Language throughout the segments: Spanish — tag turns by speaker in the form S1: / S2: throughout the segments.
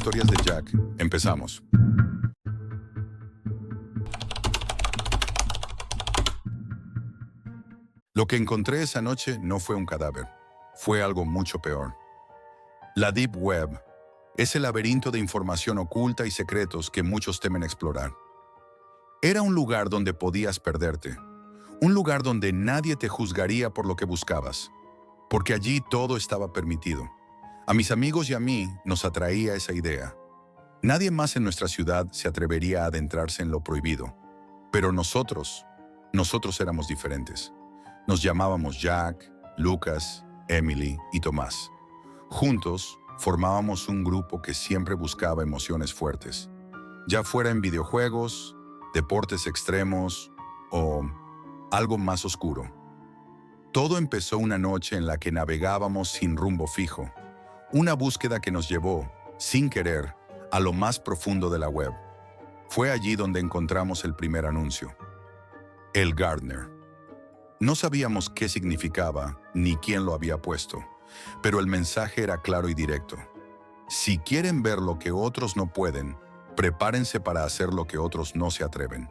S1: Historias de Jack. Empezamos. Lo que encontré esa noche no fue un cadáver. Fue algo mucho peor. La Deep Web es el laberinto de información oculta y secretos que muchos temen explorar. Era un lugar donde podías perderte. Un lugar donde nadie te juzgaría por lo que buscabas. Porque allí todo estaba permitido. A mis amigos y a mí nos atraía esa idea. Nadie más en nuestra ciudad se atrevería a adentrarse en lo prohibido. Pero nosotros éramos diferentes. Nos llamábamos Jack, Lucas, Emily y Tomás. Juntos formábamos un grupo que siempre buscaba emociones fuertes, ya fuera en videojuegos, deportes extremos o algo más oscuro. Todo empezó una noche en la que navegábamos sin rumbo fijo, una búsqueda que nos llevó, sin querer, a lo más profundo de la web. Fue allí donde encontramos el primer anuncio. El Gardener. No sabíamos qué significaba ni quién lo había puesto, pero el mensaje era claro y directo. Si quieren ver lo que otros no pueden, prepárense para hacer lo que otros no se atreven.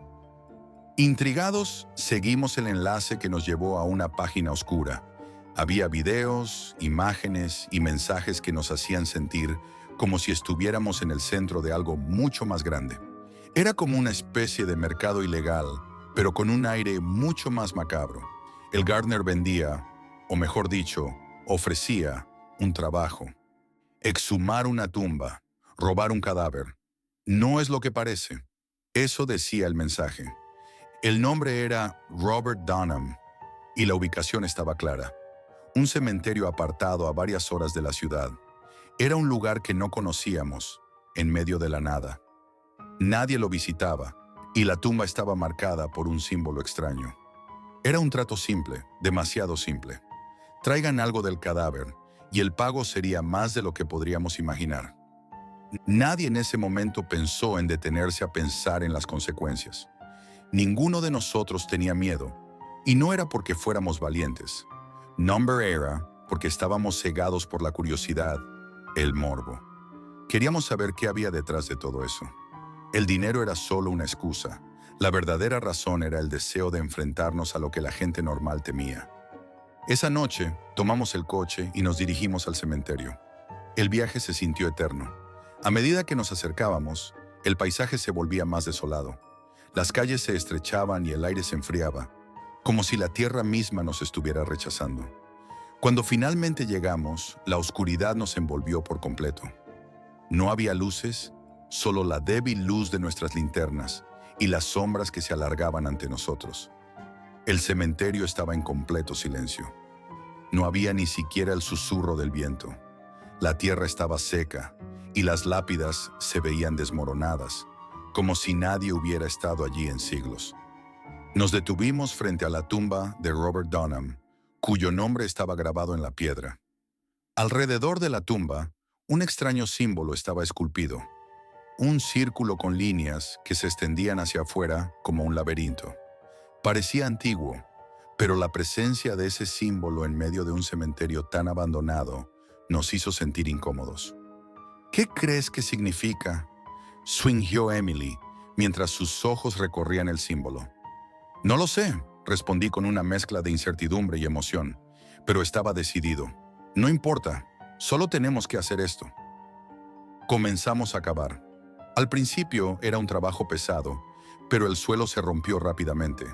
S1: Intrigados, seguimos el enlace que nos llevó a una página oscura. Había videos, imágenes y mensajes que nos hacían sentir como si estuviéramos en el centro de algo mucho más grande. Era como una especie de mercado ilegal, pero con un aire mucho más macabro. El Gardener vendía, o mejor dicho, ofrecía un trabajo. Exhumar una tumba, robar un cadáver. No es lo que parece. Eso decía el mensaje. El nombre era Robert Dunham y la ubicación estaba clara. Un cementerio apartado a varias horas de la ciudad. Era un lugar que no conocíamos, en medio de la nada. Nadie lo visitaba y la tumba estaba marcada por un símbolo extraño. Era un trato simple, demasiado simple. Traigan algo del cadáver y el pago sería más de lo que podríamos imaginar. Nadie en ese momento pensó en detenerse a pensar en las consecuencias. Ninguno de nosotros tenía miedo, y no era porque fuéramos valientes. Number era porque estábamos cegados por la curiosidad, el morbo. Queríamos saber qué había detrás de todo eso. El dinero era solo una excusa. La verdadera razón era el deseo de enfrentarnos a lo que la gente normal temía. Esa noche, tomamos el coche y nos dirigimos al cementerio. El viaje se sintió eterno. A medida que nos acercábamos, el paisaje se volvía más desolado. Las calles se estrechaban y el aire se enfriaba, como si la tierra misma nos estuviera rechazando. Cuando finalmente llegamos, la oscuridad nos envolvió por completo. No había luces, solo la débil luz de nuestras linternas y las sombras que se alargaban ante nosotros. El cementerio estaba en completo silencio. No había ni siquiera el susurro del viento. La tierra estaba seca y las lápidas se veían desmoronadas, como si nadie hubiera estado allí en siglos. Nos detuvimos frente a la tumba de Robert Dunham, cuyo nombre estaba grabado en la piedra. Alrededor de la tumba, un extraño símbolo estaba esculpido. Un círculo con líneas que se extendían hacia afuera como un laberinto. Parecía antiguo, pero la presencia de ese símbolo en medio de un cementerio tan abandonado nos hizo sentir incómodos. ¿Qué crees que significa?, swingió Emily, mientras sus ojos recorrían el símbolo. No lo sé, respondí con una mezcla de incertidumbre y emoción, pero estaba decidido. No importa, solo tenemos que hacer esto. Comenzamos a cavar. Al principio era un trabajo pesado, pero el suelo se rompió rápidamente.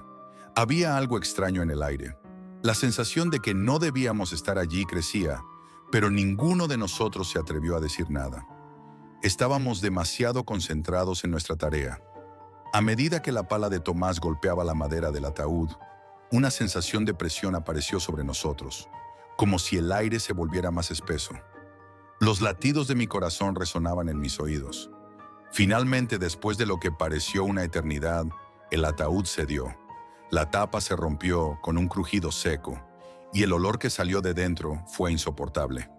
S1: Había algo extraño en el aire. La sensación de que no debíamos estar allí crecía, pero ninguno de nosotros se atrevió a decir nada. Estábamos demasiado concentrados en nuestra tarea. A medida que la pala de Tomás golpeaba la madera del ataúd, una sensación de presión apareció sobre nosotros, como si el aire se volviera más espeso. Los latidos de mi corazón resonaban en mis oídos. Finalmente, después de lo que pareció una eternidad, el ataúd cedió. La tapa se rompió con un crujido seco, y el olor que salió de dentro fue insoportable.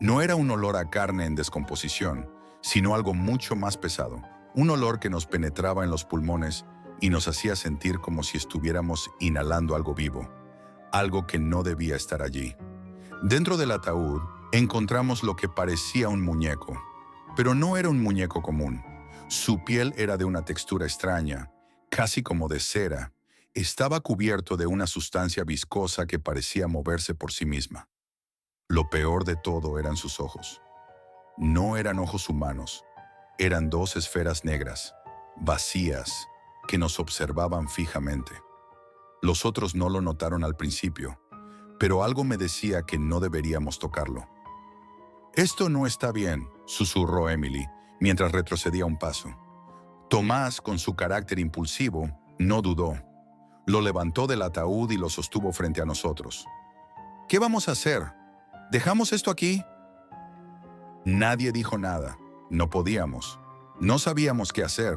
S1: No era un olor a carne en descomposición, sino algo mucho más pesado. Un olor que nos penetraba en los pulmones y nos hacía sentir como si estuviéramos inhalando algo vivo, algo que no debía estar allí. Dentro del ataúd encontramos lo que parecía un muñeco, Pero no era un muñeco común. Su piel era de una textura extraña, casi como de cera. Estaba cubierto de una sustancia viscosa que parecía moverse por sí misma. Lo peor de todo eran sus ojos. No eran ojos humanos, eran dos esferas negras, vacías, que nos observaban fijamente. Los otros no lo notaron al principio, pero algo me decía que no deberíamos tocarlo. «Esto no está bien», susurró Emily, mientras retrocedía un paso. Tomás, con su carácter impulsivo, no dudó. Lo levantó del ataúd y lo sostuvo frente a nosotros. «¿Qué vamos a hacer? ¿Dejamos esto aquí?» Nadie dijo nada. No podíamos. No sabíamos qué hacer.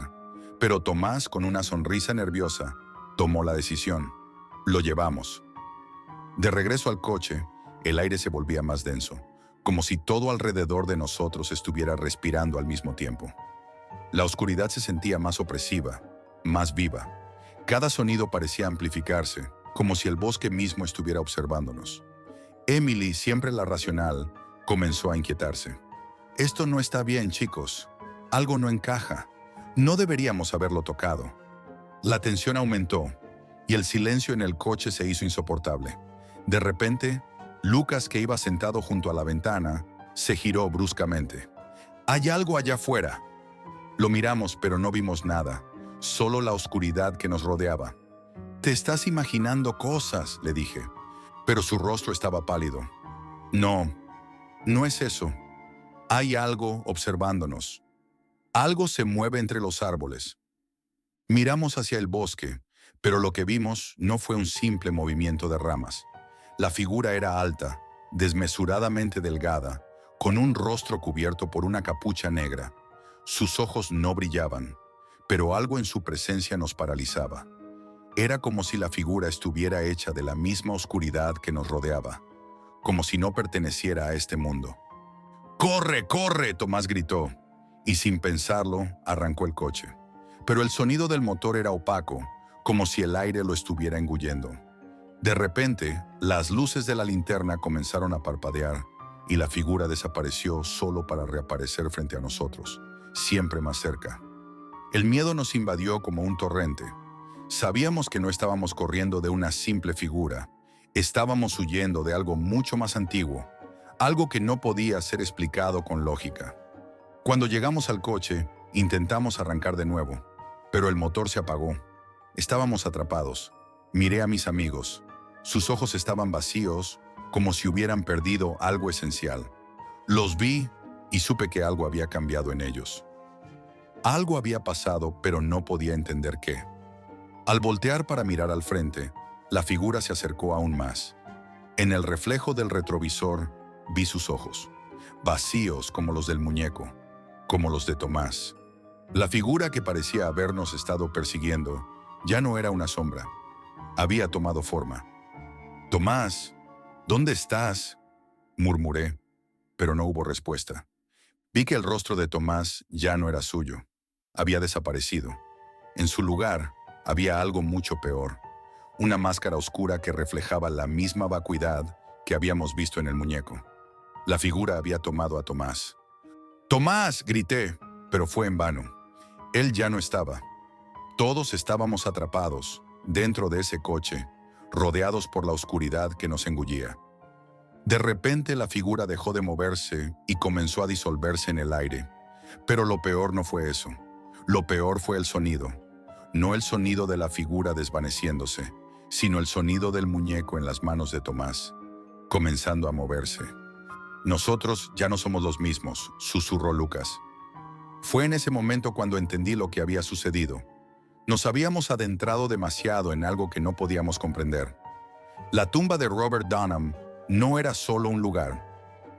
S1: Pero Tomás, con una sonrisa nerviosa, tomó la decisión. Lo llevamos. De regreso al coche, el aire se volvía más denso, como si todo alrededor de nosotros estuviera respirando al mismo tiempo. La oscuridad se sentía más opresiva, más viva. Cada sonido parecía amplificarse, como si el bosque mismo estuviera observándonos. Emily, siempre la racional, comenzó a inquietarse. «Esto no está bien, chicos. Algo no encaja. No deberíamos haberlo tocado». La tensión aumentó y el silencio en el coche se hizo insoportable. De repente, Lucas, que iba sentado junto a la ventana, se giró bruscamente. «Hay algo allá afuera». Lo miramos, pero no vimos nada, solo la oscuridad que nos rodeaba. «Te estás imaginando cosas», le dije, pero su rostro estaba pálido. «No, no es eso. Hay algo observándonos. Algo se mueve entre los árboles». Miramos hacia el bosque, pero lo que vimos no fue un simple movimiento de ramas. La figura era alta, desmesuradamente delgada, con un rostro cubierto por una capucha negra. Sus ojos no brillaban, pero algo en su presencia nos paralizaba. Era como si la figura estuviera hecha de la misma oscuridad que nos rodeaba, como si no perteneciera a este mundo. «¡Corre, corre!», Tomás gritó, y sin pensarlo, arrancó el coche. Pero el sonido del motor era opaco, como si el aire lo estuviera engullendo. De repente, las luces de la linterna comenzaron a parpadear y la figura desapareció solo para reaparecer frente a nosotros, siempre más cerca. El miedo nos invadió como un torrente. Sabíamos que no estábamos corriendo de una simple figura, estábamos huyendo de algo mucho más antiguo, algo que no podía ser explicado con lógica. Cuando llegamos al coche, intentamos arrancar de nuevo, pero el motor se apagó. Estábamos atrapados. Miré a mis amigos. Sus ojos estaban vacíos, como si hubieran perdido algo esencial. Los vi y supe que algo había cambiado en ellos. Algo había pasado, pero no podía entender qué. Al voltear para mirar al frente, la figura se acercó aún más. En el reflejo del retrovisor, vi sus ojos, vacíos como los del muñeco, como los de Tomás. La figura que parecía habernos estado persiguiendo ya no era una sombra. Había tomado forma. «Tomás, ¿dónde estás?», murmuré, pero no hubo respuesta. Vi que el rostro de Tomás ya no era suyo. Había desaparecido. En su lugar había algo mucho peor, una máscara oscura que reflejaba la misma vacuidad que habíamos visto en el muñeco. La figura había tomado a Tomás. «¡Tomás!», grité, pero fue en vano. Él ya no estaba. Todos estábamos atrapados, dentro de ese coche, rodeados por la oscuridad que nos engullía. De repente la figura dejó de moverse y comenzó a disolverse en el aire. Pero lo peor no fue eso. Lo peor fue el sonido. No el sonido de la figura desvaneciéndose, sino el sonido del muñeco en las manos de Tomás, comenzando a moverse. «Nosotros ya no somos los mismos», susurró Lucas. Fue en ese momento cuando entendí lo que había sucedido. Nos habíamos adentrado demasiado en algo que no podíamos comprender. La tumba de Robert Dunham no era solo un lugar,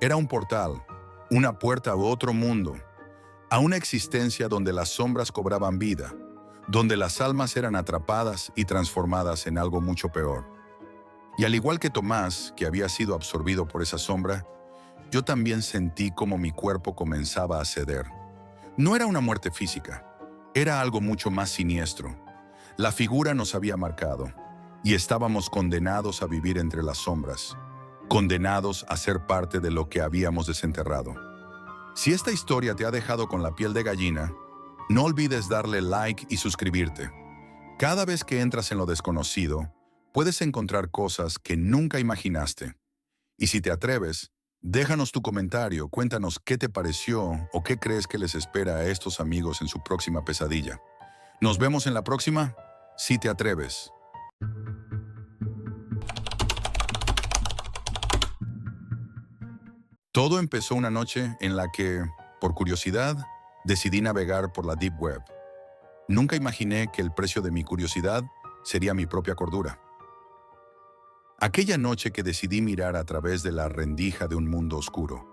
S1: era un portal, una puerta a otro mundo, a una existencia donde las sombras cobraban vida, donde las almas eran atrapadas y transformadas en algo mucho peor. Y al igual que Tomás, que había sido absorbido por esa sombra, yo también sentí como mi cuerpo comenzaba a ceder. No era una muerte física, era algo mucho más siniestro. La figura nos había marcado, y estábamos condenados a vivir entre las sombras, condenados a ser parte de lo que habíamos desenterrado. Si esta historia te ha dejado con la piel de gallina, no olvides darle like y suscribirte. Cada vez que entras en lo desconocido, puedes encontrar cosas que nunca imaginaste. Y si te atreves, déjanos tu comentario, cuéntanos qué te pareció o qué crees que les espera a estos amigos en su próxima pesadilla. Nos vemos en la próxima, si te atreves. Todo empezó una noche en la que, por curiosidad, decidí navegar por la Deep Web. Nunca imaginé que el precio de mi curiosidad sería mi propia cordura. Aquella noche que decidí mirar a través de la rendija de un mundo oscuro,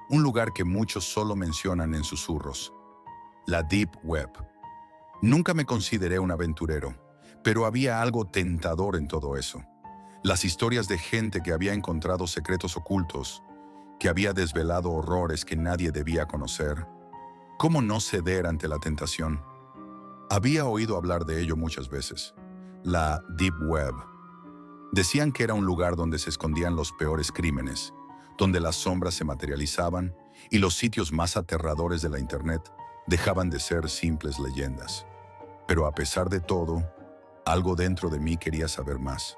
S1: un lugar que muchos solo mencionan en susurros, la Deep Web. Nunca me consideré un aventurero, pero había algo tentador en todo eso. Las historias de gente que había encontrado secretos ocultos, que había desvelado horrores que nadie debía conocer. ¿Cómo no ceder ante la tentación? Había oído hablar de ello muchas veces. La Deep Web. Decían que era un lugar donde se escondían los peores crímenes, donde las sombras se materializaban y los sitios más aterradores de la Internet dejaban de ser simples leyendas. Pero a pesar de todo, algo dentro de mí quería saber más.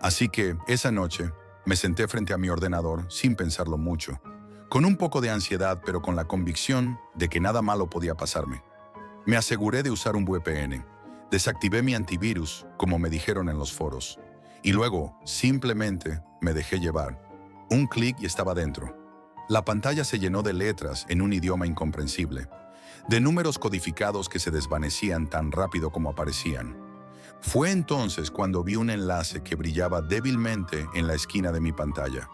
S1: Así que, esa noche, me senté frente a mi ordenador sin pensarlo mucho, con un poco de ansiedad pero con la convicción de que nada malo podía pasarme. Me aseguré de usar un VPN, desactivé mi antivirus, como me dijeron en los foros, y luego simplemente me dejé llevar. Un clic y estaba dentro. La pantalla se llenó de letras en un idioma incomprensible, de números codificados que se desvanecían tan rápido como aparecían. Fue entonces cuando vi un enlace que brillaba débilmente en la esquina de mi pantalla.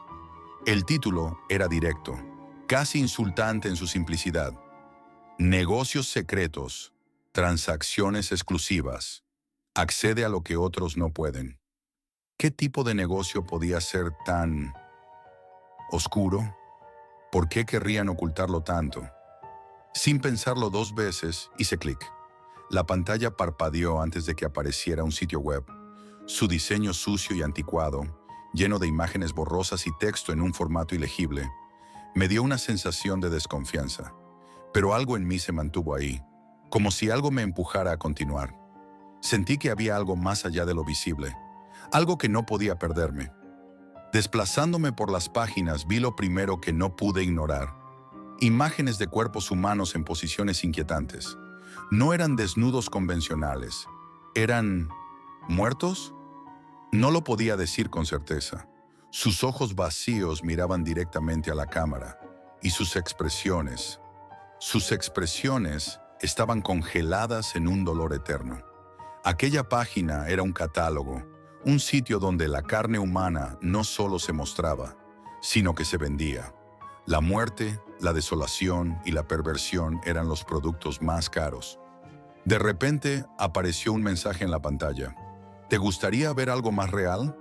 S1: El título era directo, casi insultante en su simplicidad. Negocios secretos, transacciones exclusivas. Accede a lo que otros no pueden. ¿Qué tipo de negocio podía ser tan oscuro? ¿Por qué querrían ocultarlo tanto? Sin pensarlo dos veces, hice clic. La pantalla parpadeó antes de que apareciera un sitio web. Su diseño sucio y anticuado, lleno de imágenes borrosas y texto en un formato ilegible, me dio una sensación de desconfianza. Pero algo en mí se mantuvo ahí, como si algo me empujara a continuar. Sentí que había algo más allá de lo visible, algo que no podía perderme. Desplazándome por las páginas, vi lo primero que no pude ignorar. Imágenes de cuerpos humanos en posiciones inquietantes. No eran desnudos convencionales. ¿Eran muertos? No lo podía decir con certeza. Sus ojos vacíos miraban directamente a la cámara, y sus expresiones estaban congeladas en un dolor eterno. Aquella página era un catálogo, un sitio donde la carne humana no solo se mostraba, sino que se vendía. La muerte, la desolación y la perversión eran los productos más caros. De repente apareció un mensaje en la pantalla. ¿Te gustaría ver algo más real?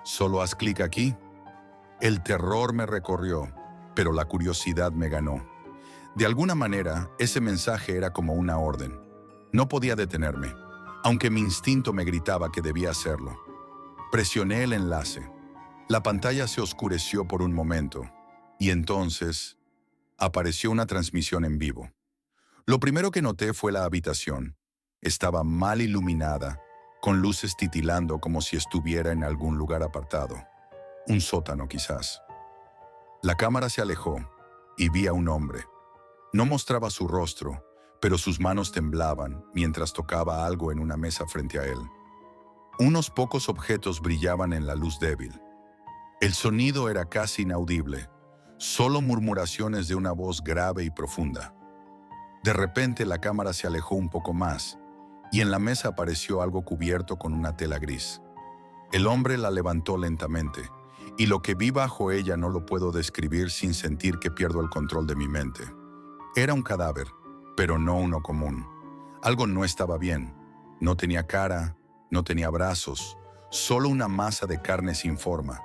S1: Solo haz clic aquí. El terror me recorrió, pero la curiosidad me ganó. De alguna manera, ese mensaje era como una orden. No podía detenerme, aunque mi instinto me gritaba que debía hacerlo. Presioné el enlace. La pantalla se oscureció por un momento, y entonces apareció una transmisión en vivo. Lo primero que noté fue la habitación. Estaba mal iluminada, con luces titilando como si estuviera en algún lugar apartado. Un sótano, quizás. La cámara se alejó y vi a un hombre. No mostraba su rostro, pero sus manos temblaban mientras tocaba algo en una mesa frente a él. Unos pocos objetos brillaban en la luz débil. El sonido era casi inaudible, solo murmuraciones de una voz grave y profunda. De repente la cámara se alejó un poco más, y en la mesa apareció algo cubierto con una tela gris. El hombre la levantó lentamente, y lo que vi bajo ella no lo puedo describir sin sentir que pierdo el control de mi mente. Era un cadáver, pero no uno común. Algo no estaba bien. No tenía cara, no tenía brazos, solo una masa de carne sin forma.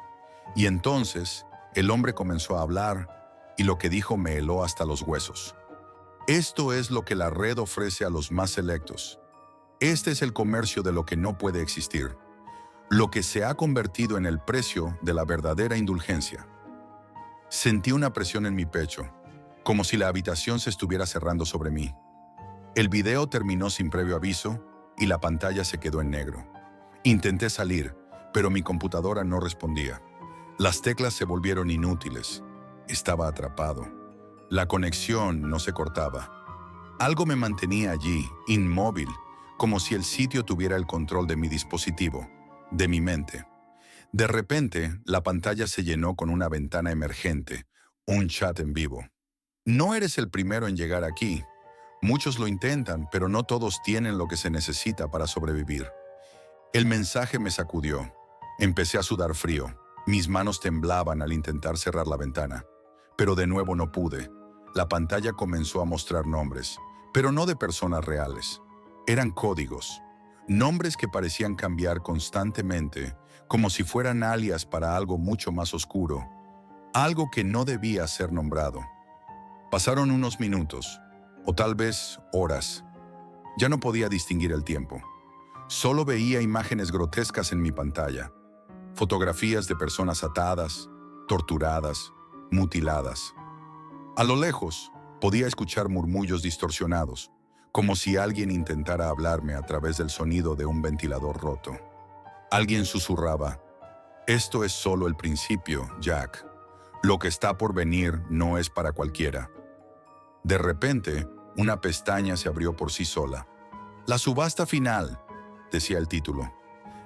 S1: Y entonces, el hombre comenzó a hablar, y lo que dijo me heló hasta los huesos. Esto es lo que la red ofrece a los más selectos. Este es el comercio de lo que no puede existir, lo que se ha convertido en el precio de la verdadera indulgencia. Sentí una presión en mi pecho. como si la habitación se estuviera cerrando sobre mí. El video terminó sin previo aviso y la pantalla se quedó en negro. Intenté salir, pero mi computadora no respondía. Las teclas se volvieron inútiles. Estaba atrapado. La conexión no se cortaba. Algo me mantenía allí, inmóvil, como si el sitio tuviera el control de mi dispositivo, de mi mente. De repente, la pantalla se llenó con una ventana emergente, un chat en vivo. No eres el primero en llegar aquí. Muchos lo intentan, pero no todos tienen lo que se necesita para sobrevivir. El mensaje me sacudió. Empecé a sudar frío. Mis manos temblaban al intentar cerrar la ventana. Pero de nuevo no pude. La pantalla comenzó a mostrar nombres, pero no de personas reales. Eran códigos. Nombres que parecían cambiar constantemente, como si fueran alias para algo mucho más oscuro. Algo que no debía ser nombrado. Pasaron unos minutos, o tal vez horas. Ya no podía distinguir el tiempo. Solo veía imágenes grotescas en mi pantalla. Fotografías de personas atadas, torturadas, mutiladas. A lo lejos, podía escuchar murmullos distorsionados, como si alguien intentara hablarme a través del sonido de un ventilador roto. Alguien susurraba: «Esto es solo el principio, Jack. Lo que está por venir no es para cualquiera». De repente, una pestaña se abrió por sí sola. «La subasta final», decía el título.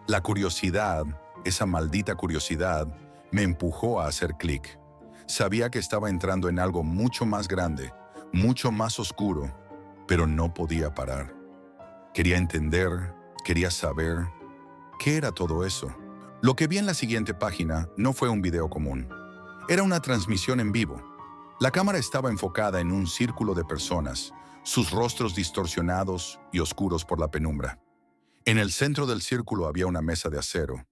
S1: La curiosidad, esa maldita curiosidad, me empujó a hacer clic. Sabía que estaba entrando en algo mucho más grande, mucho más oscuro, pero no podía parar. Quería entender, quería saber. ¿Qué era todo eso? Lo que vi en la siguiente página no fue un video común. Era una transmisión en vivo. La cámara estaba enfocada en un círculo de personas, sus rostros distorsionados y oscuros por la penumbra. En el centro del círculo había una mesa de acero.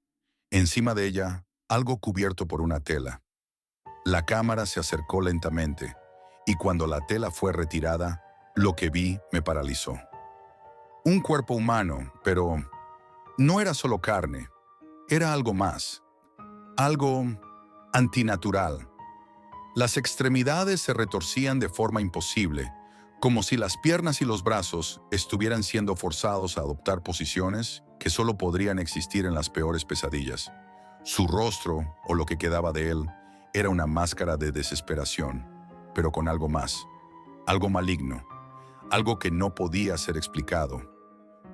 S1: Encima de ella, algo cubierto por una tela. La cámara se acercó lentamente, y cuando la tela fue retirada, lo que vi me paralizó. Un cuerpo humano, pero no era solo carne, era algo más. Algo antinatural. Las extremidades se retorcían de forma imposible, como si las piernas y los brazos estuvieran siendo forzados a adoptar posiciones que solo podrían existir en las peores pesadillas. Su rostro, o lo que quedaba de él, era una máscara de desesperación, pero con algo más, algo maligno, algo que no podía ser explicado.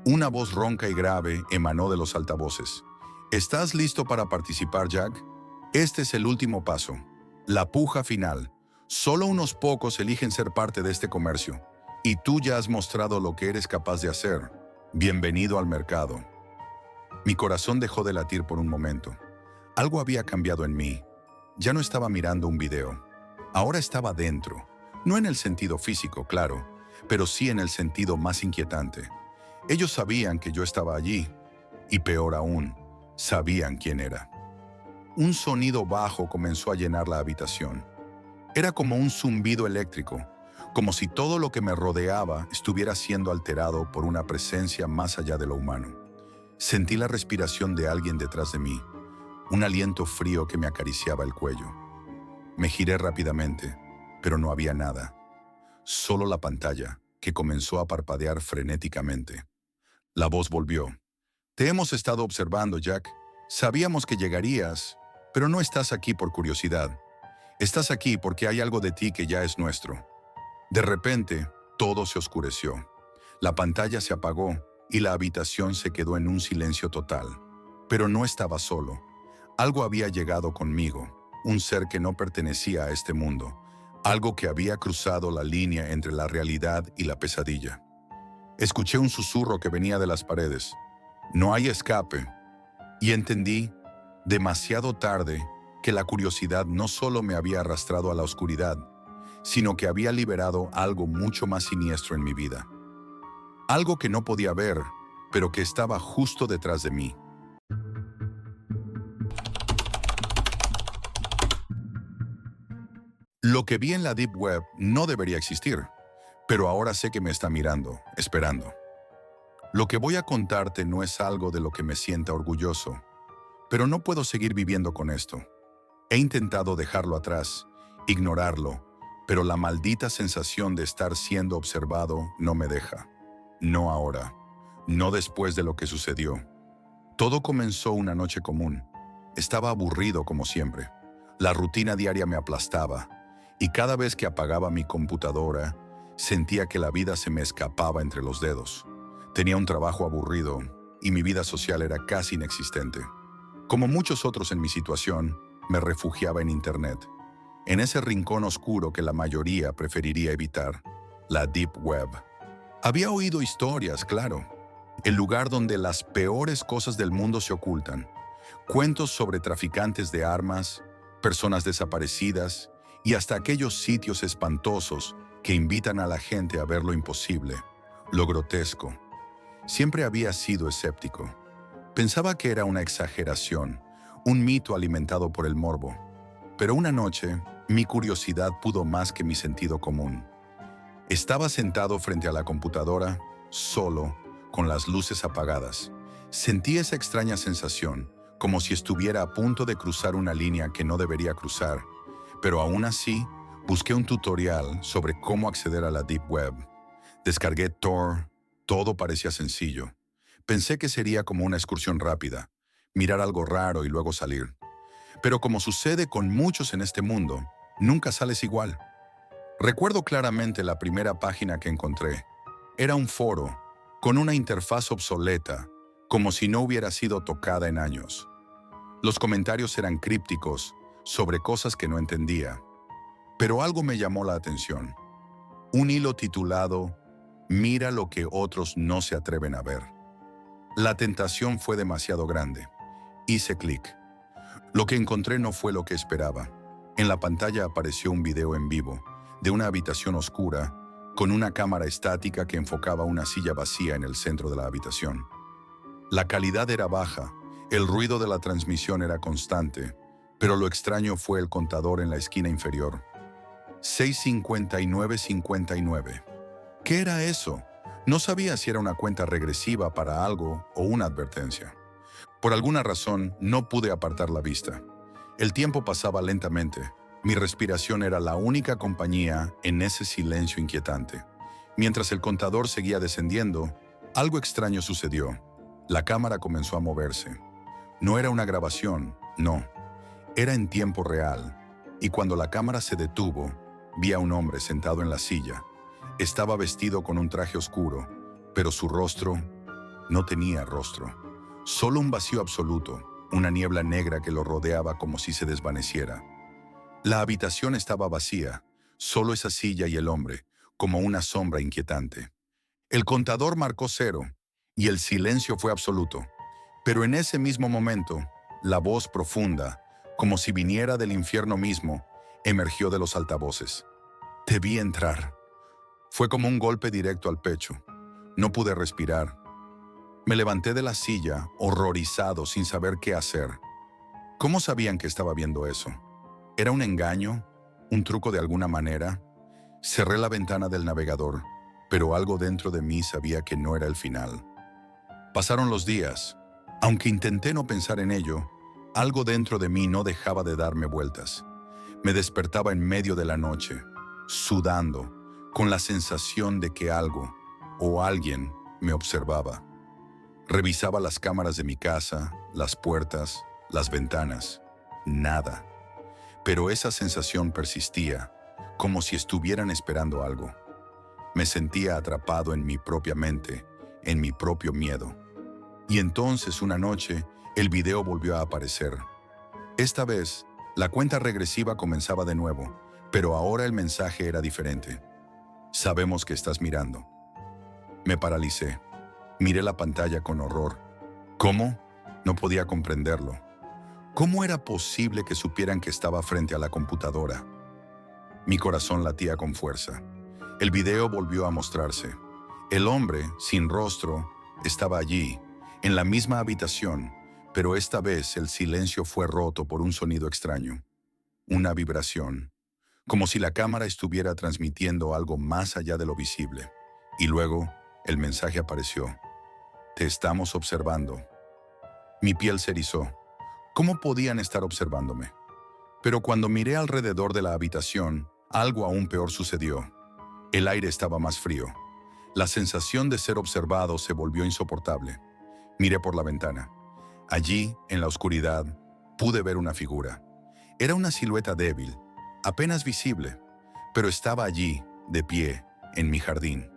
S1: Una voz ronca y grave emanó de los altavoces. ¿Estás listo para participar, Jack? Este es el último paso. La puja final. Solo unos pocos eligen ser parte de este comercio. Y tú ya has mostrado lo que eres capaz de hacer. Bienvenido al mercado. Mi corazón dejó de latir por un momento. Algo había cambiado en mí. Ya no estaba mirando un video. Ahora estaba dentro. No en el sentido físico, claro, pero sí en el sentido más inquietante. Ellos sabían que yo estaba allí. Y peor aún, sabían quién era. Un sonido bajo comenzó a llenar la habitación. Era como un zumbido eléctrico, como si todo lo que me rodeaba estuviera siendo alterado por una presencia más allá de lo humano. Sentí la respiración de alguien detrás de mí, un aliento frío que me acariciaba el cuello. Me giré rápidamente, pero no había nada. Solo la pantalla, que comenzó a parpadear frenéticamente. La voz volvió. «Te hemos estado observando, Jack. Sabíamos que llegarías, pero no estás aquí por curiosidad. Estás aquí porque hay algo de ti que ya es nuestro». De repente, todo se oscureció. La pantalla se apagó y la habitación se quedó en un silencio total. Pero no estaba solo. Algo había llegado conmigo, un ser que no pertenecía a este mundo, algo que había cruzado la línea entre la realidad y la pesadilla. Escuché un susurro que venía de las paredes. «No hay escape». Y entendí, demasiado tarde, que la curiosidad no solo me había arrastrado a la oscuridad, sino que había liberado algo mucho más siniestro en mi vida. Algo que no podía ver, pero que estaba justo detrás de mí. Lo que vi en la Deep Web no debería existir, pero ahora sé que me está mirando, esperando. Lo que voy a contarte no es algo de lo que me sienta orgulloso, pero no puedo seguir viviendo con esto. He intentado dejarlo atrás, ignorarlo, Pero la maldita sensación de estar siendo observado no me deja. No ahora. No después de lo que sucedió. Todo comenzó una noche común. Estaba aburrido como siempre. La rutina diaria me aplastaba, y cada vez que apagaba mi computadora, sentía que la vida se me escapaba entre los dedos. Tenía un trabajo aburrido, y mi vida social era casi inexistente. Como muchos otros en mi situación, me refugiaba en Internet, en ese rincón oscuro que la mayoría preferiría evitar, la Deep Web. Había oído historias, claro, el lugar donde las peores cosas del mundo se ocultan. Cuentos sobre traficantes de armas, personas desaparecidas y hasta aquellos sitios espantosos que invitan a la gente a ver lo imposible, lo grotesco. Siempre había sido escéptico. Pensaba que era una exageración, un mito alimentado por el morbo. Pero una noche, mi curiosidad pudo más que mi sentido común. Estaba sentado frente a la computadora, solo, con las luces apagadas. Sentí esa extraña sensación, como si estuviera a punto de cruzar una línea que no debería cruzar, pero aún así, busqué un tutorial sobre cómo acceder a la Deep Web. Descargué Tor, todo parecía sencillo. Pensé que sería como una excursión rápida, mirar algo raro y luego salir. Pero como sucede con muchos en este mundo, nunca sales igual. Recuerdo claramente la primera página que encontré. Era un foro, con una interfaz obsoleta, como si no hubiera sido tocada en años. Los comentarios eran crípticos, sobre cosas que no entendía. Pero algo me llamó la atención. Un hilo titulado «Mira lo que otros no se atreven a ver». La tentación fue demasiado grande. Hice clic. Lo que encontré no fue lo que esperaba. En la pantalla apareció un video en vivo, de una habitación oscura, con una cámara estática que enfocaba una silla vacía en el centro de la habitación. La calidad era baja, el ruido de la transmisión era constante, pero lo extraño fue el contador en la esquina inferior. 6:59:59. ¿Qué era eso? No sabía si era una cuenta regresiva para algo o una advertencia. Por alguna razón, no pude apartar la vista. El tiempo pasaba lentamente. Mi respiración era la única compañía en ese silencio inquietante. Mientras el contador seguía descendiendo, algo extraño sucedió. La cámara comenzó a moverse. No era una grabación, no. Era en tiempo real. Y cuando la cámara se detuvo, vi a un hombre sentado en la silla. Estaba vestido con un traje oscuro, pero su rostro no tenía rostro. Solo un vacío absoluto, una niebla negra que lo rodeaba como si se desvaneciera. La habitación estaba vacía, solo esa silla y el hombre, como una sombra inquietante. El contador marcó 0 y el silencio fue absoluto. Pero en ese mismo momento, la voz profunda, como si viniera del infierno mismo, emergió de los altavoces. Te vi entrar. Fue como un golpe directo al pecho. No pude respirar. Me levanté de la silla, horrorizado, sin saber qué hacer. ¿Cómo sabían que estaba viendo eso? ¿Era un engaño? ¿Un truco de alguna manera? Cerré la ventana del navegador, pero algo dentro de mí sabía que no era el final. Pasaron los días. Aunque intenté no pensar en ello, algo dentro de mí no dejaba de darme vueltas. Me despertaba en medio de la noche, sudando, con la sensación de que algo o alguien me observaba. Revisaba las cámaras de mi casa, las puertas, las ventanas. Nada. Pero esa sensación persistía, como si estuvieran esperando algo. Me sentía atrapado en mi propia mente, en mi propio miedo. Y entonces una noche, el video volvió a aparecer. Esta vez, la cuenta regresiva comenzaba de nuevo, pero ahora el mensaje era diferente. Sabemos que estás mirando. Me paralicé. Miré la pantalla con horror. ¿Cómo? No podía comprenderlo. ¿Cómo era posible que supieran que estaba frente a la computadora? Mi corazón latía con fuerza. El video volvió a mostrarse. El hombre, sin rostro, estaba allí, en la misma habitación, pero esta vez el silencio fue roto por un sonido extraño. Una vibración, como si la cámara estuviera transmitiendo algo más allá de lo visible. Y luego, el mensaje apareció. Te estamos observando. Mi piel se erizó. ¿Cómo podían estar observándome? Pero cuando miré alrededor de la habitación, Algo aún peor sucedió. El aire estaba más frío. La sensación de ser observado se volvió insoportable. Miré por la ventana. Allí, en la oscuridad, pude ver una figura. Era una silueta débil, apenas visible, pero estaba allí, de pie, en mi jardín.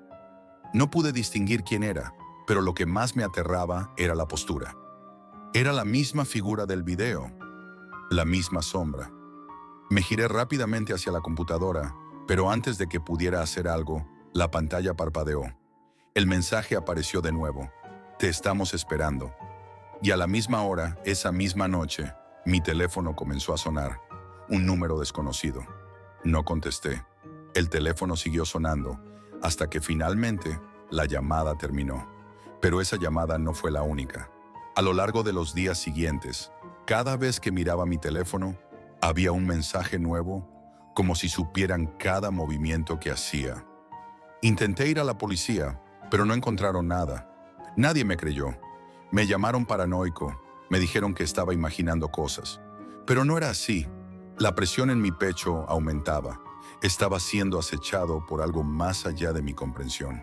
S1: No pude distinguir quién era, pero lo que más me aterraba era la postura. Era la misma figura del video, la misma sombra. Me giré rápidamente hacia la computadora, pero antes de que pudiera hacer algo, la pantalla parpadeó. El mensaje apareció de nuevo. Te estamos esperando. Y a la misma hora, esa misma noche, mi teléfono comenzó a sonar. Un número desconocido. No contesté. El teléfono siguió sonando, hasta que finalmente la llamada terminó. Pero esa llamada no fue la única. A lo largo de los días siguientes, cada vez que miraba mi teléfono, había un mensaje nuevo, como si supieran cada movimiento que hacía. Intenté ir a la policía, pero no encontraron nada. Nadie me creyó. Me llamaron paranoico, me dijeron que estaba imaginando cosas. Pero no era así. La presión en mi pecho aumentaba. Estaba siendo acechado por algo más allá de mi comprensión.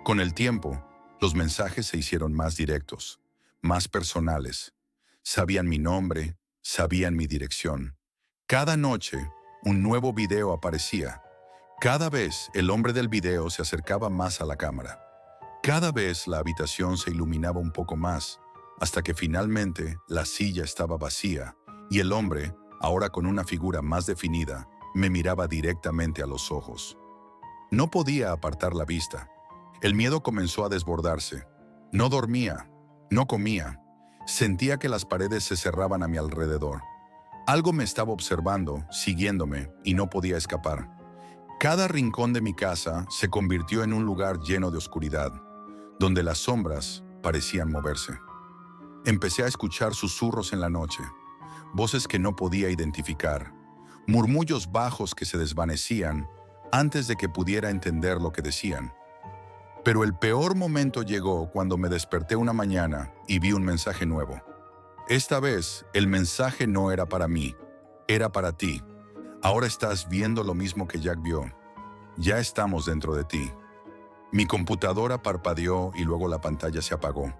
S1: Con el tiempo, los mensajes se hicieron más directos, más personales. Sabían mi nombre, sabían mi dirección. Cada noche, un nuevo video aparecía. Cada vez el hombre del video se acercaba más a la cámara. Cada vez la habitación se iluminaba un poco más, hasta que finalmente la silla estaba vacía y el hombre, ahora con una figura más definida, me miraba directamente a los ojos. No podía apartar la vista. El miedo comenzó a desbordarse. No dormía, no comía. Sentía que las paredes se cerraban a mi alrededor. Algo me estaba observando, siguiéndome, y no podía escapar. Cada rincón de mi casa se convirtió en un lugar lleno de oscuridad, donde las sombras parecían moverse. Empecé a escuchar susurros en la noche, voces que no podía identificar, murmullos bajos que se desvanecían antes de que pudiera entender lo que decían. Pero el peor momento llegó cuando me desperté una mañana y vi un mensaje nuevo. Esta vez, el mensaje no era para mí, era para ti. Ahora estás viendo lo mismo que Jack vio. Ya estamos dentro de ti. Mi computadora parpadeó y luego la pantalla se apagó.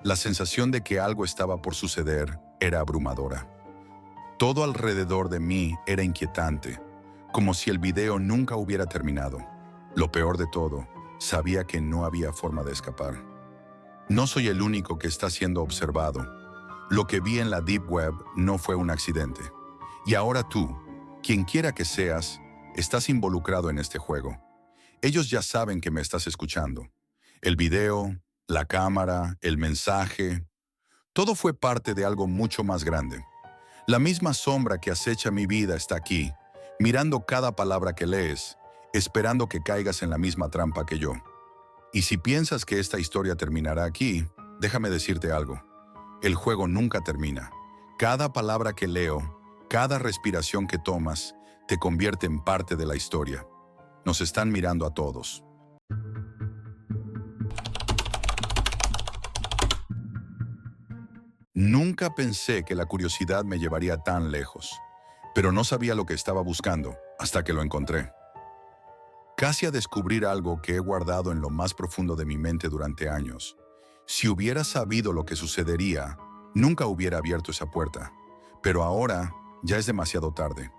S1: La sensación de que algo estaba por suceder era abrumadora. Todo alrededor de mí era inquietante, como si el video nunca hubiera terminado. Lo peor de todo, sabía que no había forma de escapar. No soy el único que está siendo observado. Lo que vi en la Deep Web no fue un accidente. Y ahora tú, quien quiera que seas, estás involucrado en este juego. Ellos ya saben que me estás escuchando. El video, la cámara, el mensaje, todo fue parte de algo mucho más grande. La misma sombra que acecha mi vida está aquí, mirando cada palabra que lees, esperando que caigas en la misma trampa que yo. Y si piensas que esta historia terminará aquí, déjame decirte algo. El juego nunca termina. Cada palabra que leo, cada respiración que tomas, te convierte en parte de la historia. Nos están mirando a todos. Nunca pensé que la curiosidad me llevaría tan lejos, pero no sabía lo que estaba buscando hasta que lo encontré. Casi a descubrir algo que he guardado en lo más profundo de mi mente durante años. Si hubiera sabido lo que sucedería, nunca hubiera abierto esa puerta. Pero ahora ya es demasiado tarde.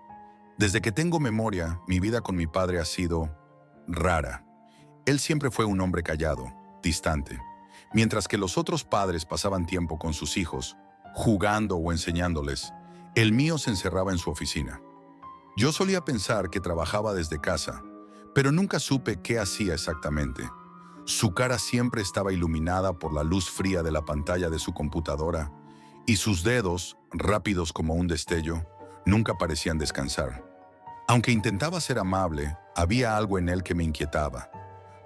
S1: Desde que tengo memoria, mi vida con mi padre ha sido rara. Él siempre fue un hombre callado, distante. Mientras que los otros padres pasaban tiempo con sus hijos, jugando o enseñándoles, el mío se encerraba en su oficina. Yo solía pensar que trabajaba desde casa, pero nunca supe qué hacía exactamente. Su cara siempre estaba iluminada por la luz fría de la pantalla de su computadora, y sus dedos, rápidos como un destello, nunca parecían descansar. Aunque intentaba ser amable, había algo en él que me inquietaba.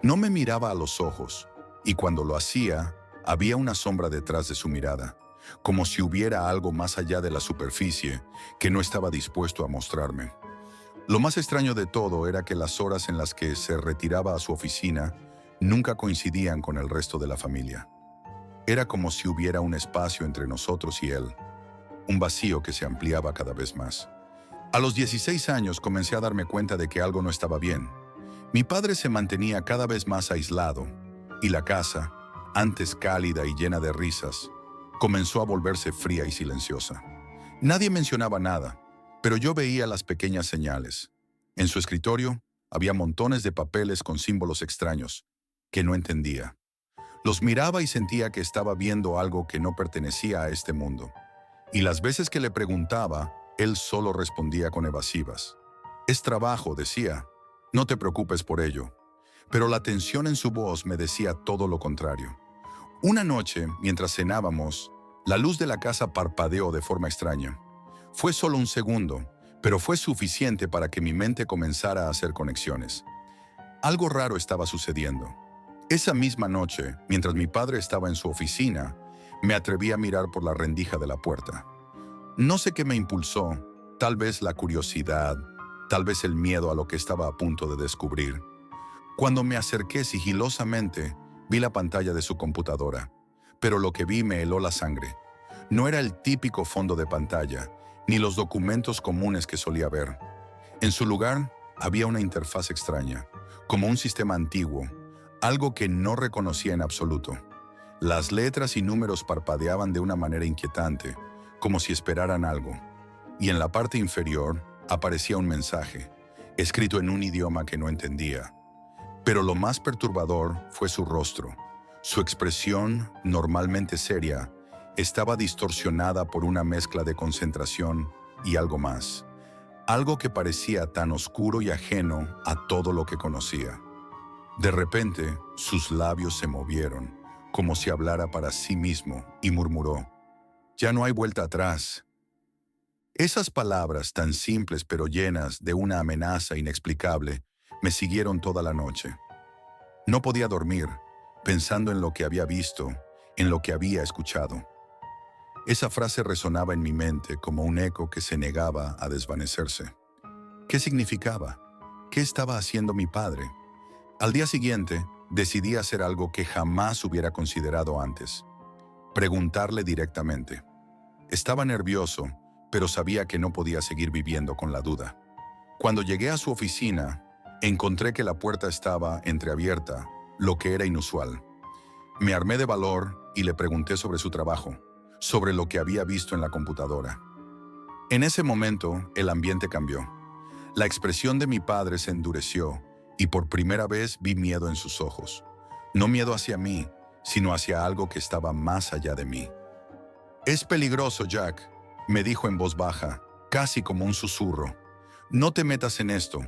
S1: No me miraba a los ojos, y cuando lo hacía, había una sombra detrás de su mirada, como si hubiera algo más allá de la superficie que no estaba dispuesto a mostrarme. Lo más extraño de todo era que las horas en las que se retiraba a su oficina nunca coincidían con el resto de la familia. Era como si hubiera un espacio entre nosotros y él, un vacío que se ampliaba cada vez más. A los 16 años comencé a darme cuenta de que algo no estaba bien. Mi padre se mantenía cada vez más aislado, y la casa, antes cálida y llena de risas, comenzó a volverse fría y silenciosa. Nadie mencionaba nada, pero yo veía las pequeñas señales. En su escritorio había montones de papeles con símbolos extraños, que no entendía. Los miraba y sentía que estaba viendo algo que no pertenecía a este mundo. Y las veces que le preguntaba, él solo respondía con evasivas. «Es trabajo», decía. «No te preocupes por ello». Pero la tensión en su voz me decía todo lo contrario. Una noche, mientras cenábamos, la luz de la casa parpadeó de forma extraña. Fue solo un segundo, pero fue suficiente para que mi mente comenzara a hacer conexiones. Algo raro estaba sucediendo. Esa misma noche, mientras mi padre estaba en su oficina, me atreví a mirar por la rendija de la puerta. No sé qué me impulsó, tal vez la curiosidad, tal vez el miedo a lo que estaba a punto de descubrir. Cuando me acerqué sigilosamente, vi la pantalla de su computadora, pero lo que vi me heló la sangre. No era el típico fondo de pantalla, ni los documentos comunes que solía ver. En su lugar, había una interfaz extraña, como un sistema antiguo, algo que no reconocía en absoluto. Las letras y números parpadeaban de una manera inquietante, como si esperaran algo. Y en la parte inferior aparecía un mensaje, escrito en un idioma que no entendía. Pero lo más perturbador fue su rostro. Su expresión, normalmente seria, estaba distorsionada por una mezcla de concentración y algo más. Algo que parecía tan oscuro y ajeno a todo lo que conocía. De repente, sus labios se movieron, como si hablara para sí mismo, y murmuró: «Ya no hay vuelta atrás». Esas palabras tan simples pero llenas de una amenaza inexplicable me siguieron toda la noche. No podía dormir, pensando en lo que había visto, en lo que había escuchado. Esa frase resonaba en mi mente como un eco que se negaba a desvanecerse. ¿Qué significaba? ¿Qué estaba haciendo mi padre? Al día siguiente, decidí hacer algo que jamás hubiera considerado antes: preguntarle directamente. Estaba nervioso, pero sabía que no podía seguir viviendo con la duda. Cuando llegué a su oficina, encontré que la puerta estaba entreabierta, lo que era inusual. Me armé de valor y le pregunté sobre su trabajo, sobre lo que había visto en la computadora. En ese momento, el ambiente cambió. La expresión de mi padre se endureció y por primera vez vi miedo en sus ojos. No miedo hacia mí, sino hacia algo que estaba más allá de mí. «Es peligroso, Jack», me dijo en voz baja, casi como un susurro. «No te metas en esto.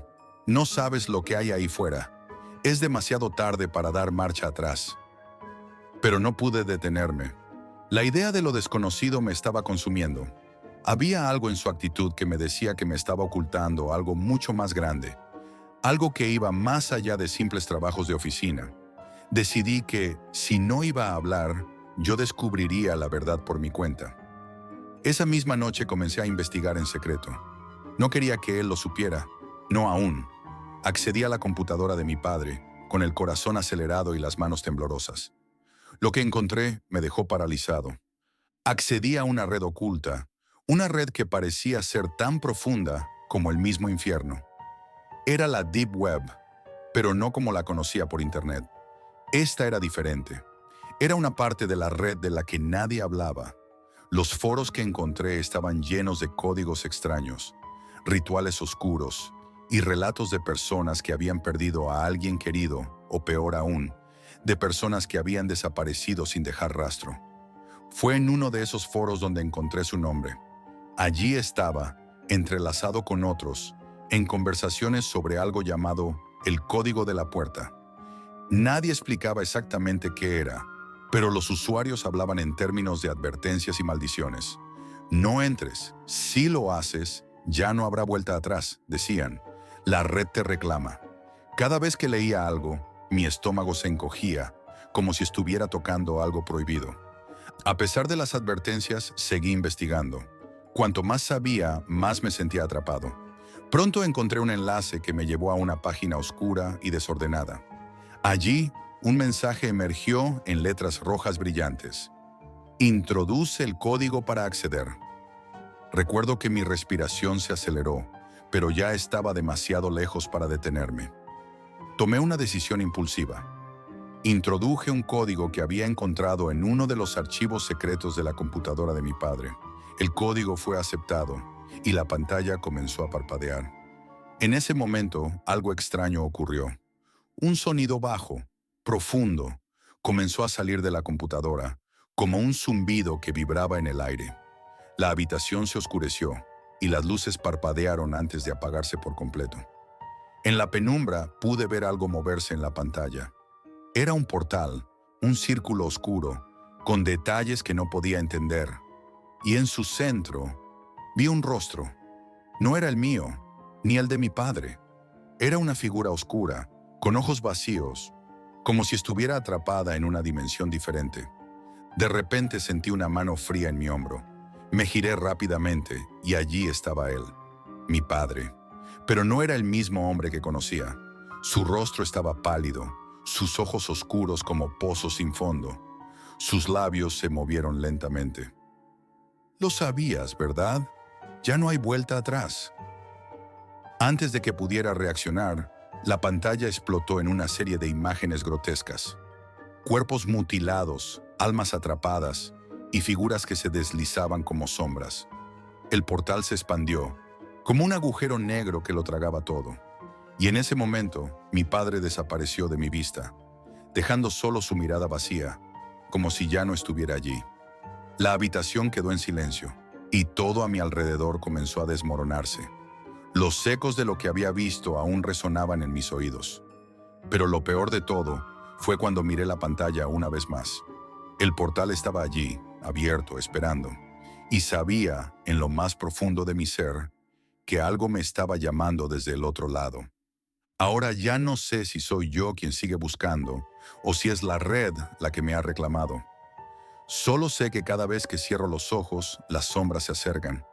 S1: No sabes lo que hay ahí fuera. Es demasiado tarde para dar marcha atrás». Pero no pude detenerme. La idea de lo desconocido me estaba consumiendo. Había algo en su actitud que me decía que me estaba ocultando algo mucho más grande, algo que iba más allá de simples trabajos de oficina. Decidí que, si no iba a hablar, yo descubriría la verdad por mi cuenta. Esa misma noche comencé a investigar en secreto. No quería que él lo supiera, no aún. Accedí a la computadora de mi padre, con el corazón acelerado y las manos temblorosas. Lo que encontré me dejó paralizado. Accedí a una red oculta, una red que parecía ser tan profunda como el mismo infierno. Era la Deep Web, pero no como la conocía por Internet. Esta era diferente. Era una parte de la red de la que nadie hablaba. Los foros que encontré estaban llenos de códigos extraños, rituales oscuros y relatos de personas que habían perdido a alguien querido, o peor aún, de personas que habían desaparecido sin dejar rastro. Fue en uno de esos foros donde encontré su nombre. Allí estaba, entrelazado con otros, en conversaciones sobre algo llamado el Código de la Puerta. Nadie explicaba exactamente qué era, pero los usuarios hablaban en términos de advertencias y maldiciones. «No entres. Si lo haces, ya no habrá vuelta atrás», decían. «La red te reclama». Cada vez que leía algo, mi estómago se encogía, como si estuviera tocando algo prohibido. A pesar de las advertencias, seguí investigando. Cuanto más sabía, más me sentía atrapado. Pronto encontré un enlace que me llevó a una página oscura y desordenada. Allí, un mensaje emergió en letras rojas brillantes. «Introduce el código para acceder». Recuerdo que mi respiración se aceleró, pero ya estaba demasiado lejos para detenerme. Tomé una decisión impulsiva. Introduje un código que había encontrado en uno de los archivos secretos de la computadora de mi padre. El código fue aceptado y la pantalla comenzó a parpadear. En ese momento, algo extraño ocurrió. Un sonido bajo, profundo, comenzó a salir de la computadora, como un zumbido que vibraba en el aire. La habitación se oscureció y las luces parpadearon antes de apagarse por completo. En la penumbra pude ver algo moverse en la pantalla. Era un portal, un círculo oscuro, con detalles que no podía entender. Y en su centro vi un rostro. No era el mío, ni el de mi padre. Era una figura oscura, con ojos vacíos, como si estuviera atrapada en una dimensión diferente. De repente sentí una mano fría en mi hombro. Me giré rápidamente y allí estaba él, mi padre. Pero no era el mismo hombre que conocía. Su rostro estaba pálido, sus ojos oscuros como pozos sin fondo. Sus labios se movieron lentamente. Lo sabías, ¿verdad? Ya no hay vuelta atrás. Antes de que pudiera reaccionar, la pantalla explotó en una serie de imágenes grotescas. Cuerpos mutilados, almas atrapadas y figuras que se deslizaban como sombras. El portal se expandió, como un agujero negro que lo tragaba todo. Y en ese momento, mi padre desapareció de mi vista, dejando solo su mirada vacía, como si ya no estuviera allí. La habitación quedó en silencio, y todo a mi alrededor comenzó a desmoronarse. Los ecos de lo que había visto aún resonaban en mis oídos. Pero lo peor de todo fue cuando miré la pantalla una vez más. El portal estaba allí, abierto, esperando, y sabía, en lo más profundo de mi ser, que algo me estaba llamando desde el otro lado. Ahora ya no sé si soy yo quien sigue buscando o si es la red la que me ha reclamado. Solo sé que cada vez que cierro los ojos, las sombras se acercan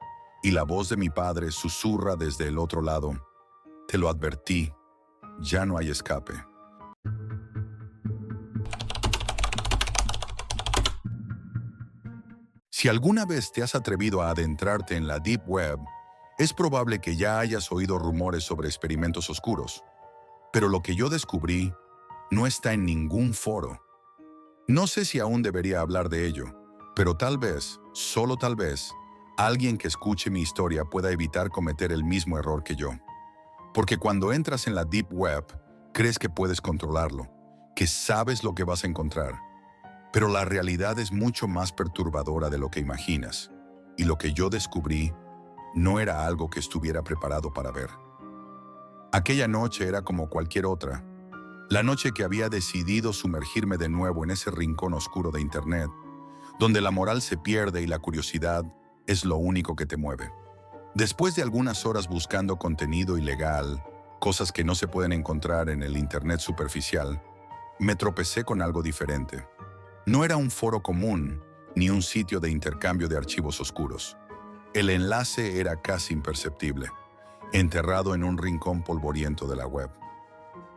S1: y la voz de mi padre susurra desde el otro lado. Te lo advertí, ya no hay escape. Si alguna vez te has atrevido a adentrarte en la Deep Web, es probable que ya hayas oído rumores sobre experimentos oscuros. Pero lo que yo descubrí no está en ningún foro. No sé si aún debería hablar de ello, pero tal vez, solo tal vez, alguien que escuche mi historia pueda evitar cometer el mismo error que yo. Porque cuando entras en la Deep Web, crees que puedes controlarlo, que sabes lo que vas a encontrar. Pero la realidad es mucho más perturbadora de lo que imaginas, y lo que yo descubrí no era algo que estuviera preparado para ver. Aquella noche era como cualquier otra, la noche que había decidido sumergirme de nuevo en ese rincón oscuro de Internet, donde la moral se pierde y la curiosidad es lo único que te mueve. Después de algunas horas buscando contenido ilegal, cosas que no se pueden encontrar en el Internet superficial, me tropecé con algo diferente. No era un foro común, ni un sitio de intercambio de archivos oscuros. El enlace era casi imperceptible, enterrado en un rincón polvoriento de la web.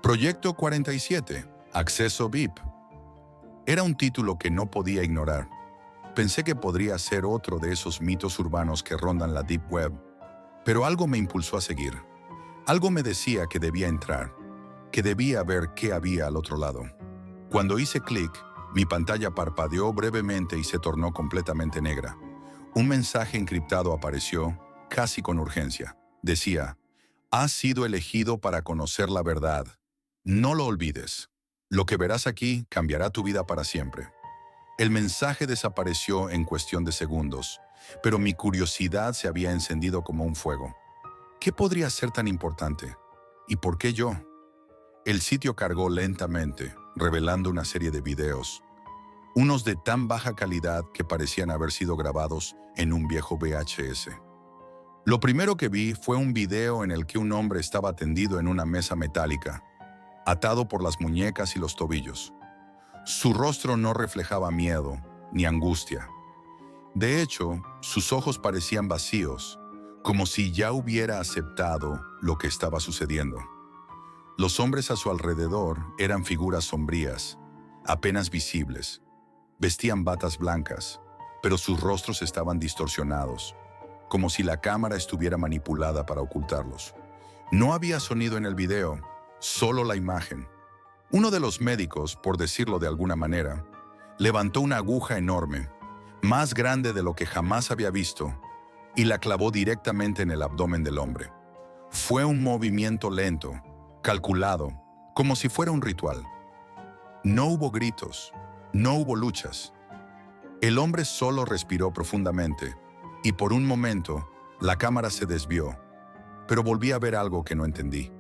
S1: Proyecto 47, Acceso VIP. Era un título que no podía ignorar. Pensé que podría ser otro de esos mitos urbanos que rondan la Deep Web, pero algo me impulsó a seguir. Algo me decía que debía entrar, que debía ver qué había al otro lado. Cuando hice clic, mi pantalla parpadeó brevemente y se tornó completamente negra. Un mensaje encriptado apareció, casi con urgencia. Decía, has sido elegido para conocer la verdad. No lo olvides. Lo que verás aquí cambiará tu vida para siempre. El mensaje desapareció en cuestión de segundos, pero mi curiosidad se había encendido como un fuego. ¿Qué podría ser tan importante? ¿Y por qué yo? El sitio cargó lentamente, revelando una serie de videos, unos de tan baja calidad que parecían haber sido grabados en un viejo VHS. Lo primero que vi fue un video en el que un hombre estaba tendido en una mesa metálica, atado por las muñecas y los tobillos. Su rostro no reflejaba miedo ni angustia. De hecho, sus ojos parecían vacíos, como si ya hubiera aceptado lo que estaba sucediendo. Los hombres a su alrededor eran figuras sombrías, apenas visibles. Vestían batas blancas, pero sus rostros estaban distorsionados. como si la cámara estuviera manipulada para ocultarlos. No había sonido en el video, solo la imagen. Uno de los médicos, por decirlo de alguna manera, levantó una aguja enorme, más grande de lo que jamás había visto, y la clavó directamente en el abdomen del hombre. Fue un movimiento lento, calculado, como si fuera un ritual. No hubo gritos, no hubo luchas. El hombre solo respiró profundamente, y por un momento la cámara se desvió, pero volví a ver algo que no entendí.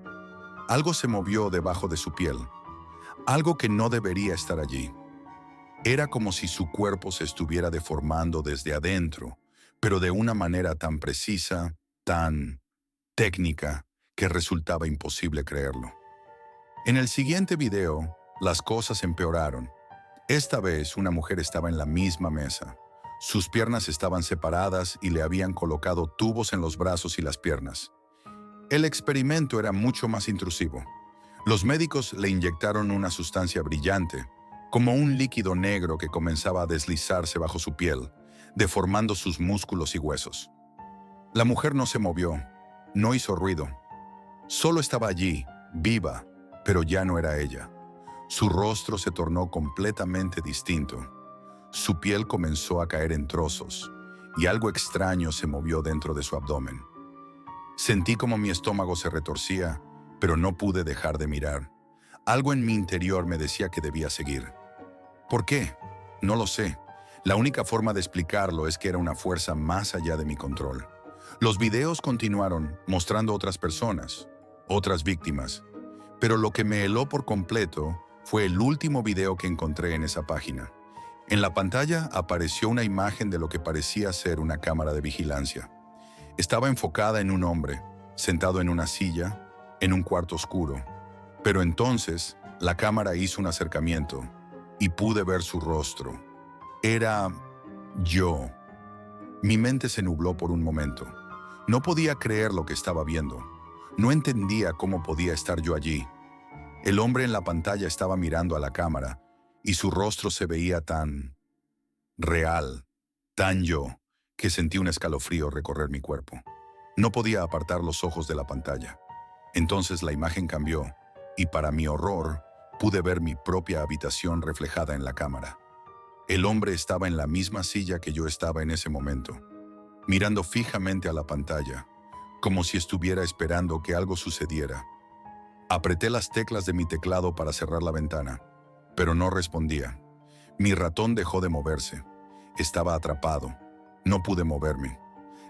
S1: Algo se movió debajo de su piel, algo que no debería estar allí. Era como si su cuerpo se estuviera deformando desde adentro, pero de una manera tan precisa, tan técnica, que resultaba imposible creerlo. En el siguiente video, las cosas empeoraron. Esta vez una mujer estaba en la misma mesa. Sus piernas estaban separadas y le habían colocado tubos en los brazos y las piernas. El experimento era mucho más intrusivo. Los médicos le inyectaron una sustancia brillante, como un líquido negro que comenzaba a deslizarse bajo su piel, deformando sus músculos y huesos. La mujer no se movió, no hizo ruido. Solo estaba allí, viva, pero ya no era ella. Su rostro se tornó completamente distinto. Su piel comenzó a caer en trozos, y algo extraño se movió dentro de su abdomen. Sentí como mi estómago se retorcía, pero no pude dejar de mirar. Algo en mi interior me decía que debía seguir. ¿Por qué? No lo sé. La única forma de explicarlo es que era una fuerza más allá de mi control. Los videos continuaron mostrando otras personas, otras víctimas, pero lo que me heló por completo fue el último video que encontré en esa página. En la pantalla apareció una imagen de lo que parecía ser una cámara de vigilancia. Estaba enfocada en un hombre, sentado en una silla, en un cuarto oscuro. Pero entonces, la cámara hizo un acercamiento y pude ver su rostro. Era yo. Mi mente se nubló por un momento. No podía creer lo que estaba viendo. No entendía cómo podía estar yo allí. El hombre en la pantalla estaba mirando a la cámara y su rostro se veía tan real, tan yo, que sentí un escalofrío recorrer mi cuerpo. No podía apartar los ojos de la pantalla. Entonces la imagen cambió y para mi horror pude ver mi propia habitación reflejada en la cámara. El hombre estaba en la misma silla que yo estaba en ese momento, mirando fijamente a la pantalla, como si estuviera esperando que algo sucediera. Apreté las teclas de mi teclado para cerrar la ventana, pero no respondía. Mi ratón dejó de moverse. Estaba atrapado. No pude moverme.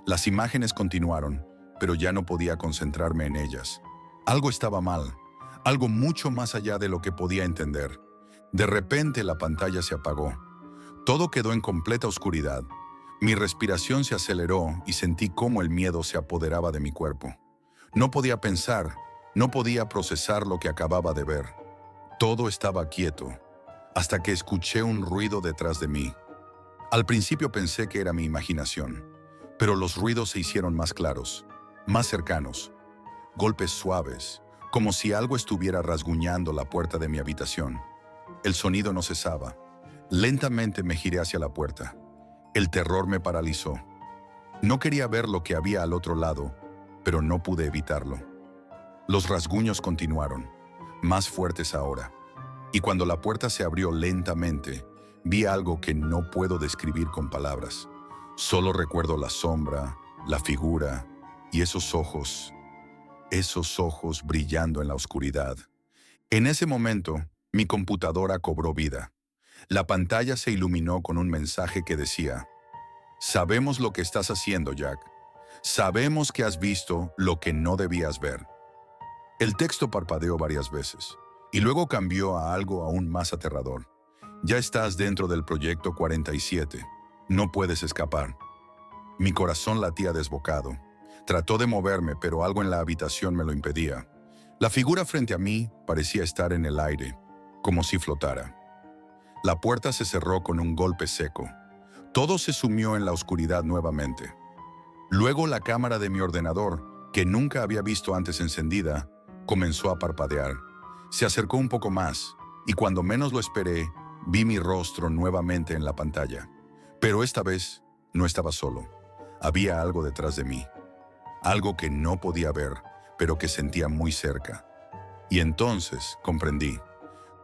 S1: Las imágenes continuaron, pero ya no podía concentrarme en ellas. Algo estaba mal, algo mucho más allá de lo que podía entender. De repente la pantalla se apagó. Todo quedó en completa oscuridad. Mi respiración se aceleró y sentí cómo el miedo se apoderaba de mi cuerpo. No podía pensar, no podía procesar lo que acababa de ver. Todo estaba quieto, hasta que escuché un ruido detrás de mí. Al principio pensé que era mi imaginación, pero los ruidos se hicieron más claros, más cercanos. Golpes suaves, como si algo estuviera rasguñando la puerta de mi habitación. El sonido no cesaba. Lentamente me giré hacia la puerta. El terror me paralizó. No quería ver lo que había al otro lado, pero no pude evitarlo. Los rasguños continuaron, más fuertes ahora. Y cuando la puerta se abrió lentamente, vi algo que no puedo describir con palabras. Solo recuerdo la sombra, la figura y esos ojos brillando en la oscuridad. En ese momento, mi computadora cobró vida. La pantalla se iluminó con un mensaje que decía: «Sabemos lo que estás haciendo, Jack. Sabemos que has visto lo que no debías ver». El texto parpadeó varias veces, y luego cambió a algo aún más aterrador. «Ya estás dentro del proyecto 47. No puedes escapar». Mi corazón latía desbocado. Trató de moverme, pero algo en la habitación me lo impedía. La figura frente a mí parecía estar en el aire, como si flotara. La puerta se cerró con un golpe seco. Todo se sumió en la oscuridad nuevamente. Luego la cámara de mi ordenador, que nunca había visto antes encendida, comenzó a parpadear. Se acercó un poco más, y cuando menos lo esperé, vi mi rostro nuevamente en la pantalla. Pero esta vez no estaba solo. Había algo detrás de mí, algo que no podía ver, pero que sentía muy cerca. Y entonces comprendí.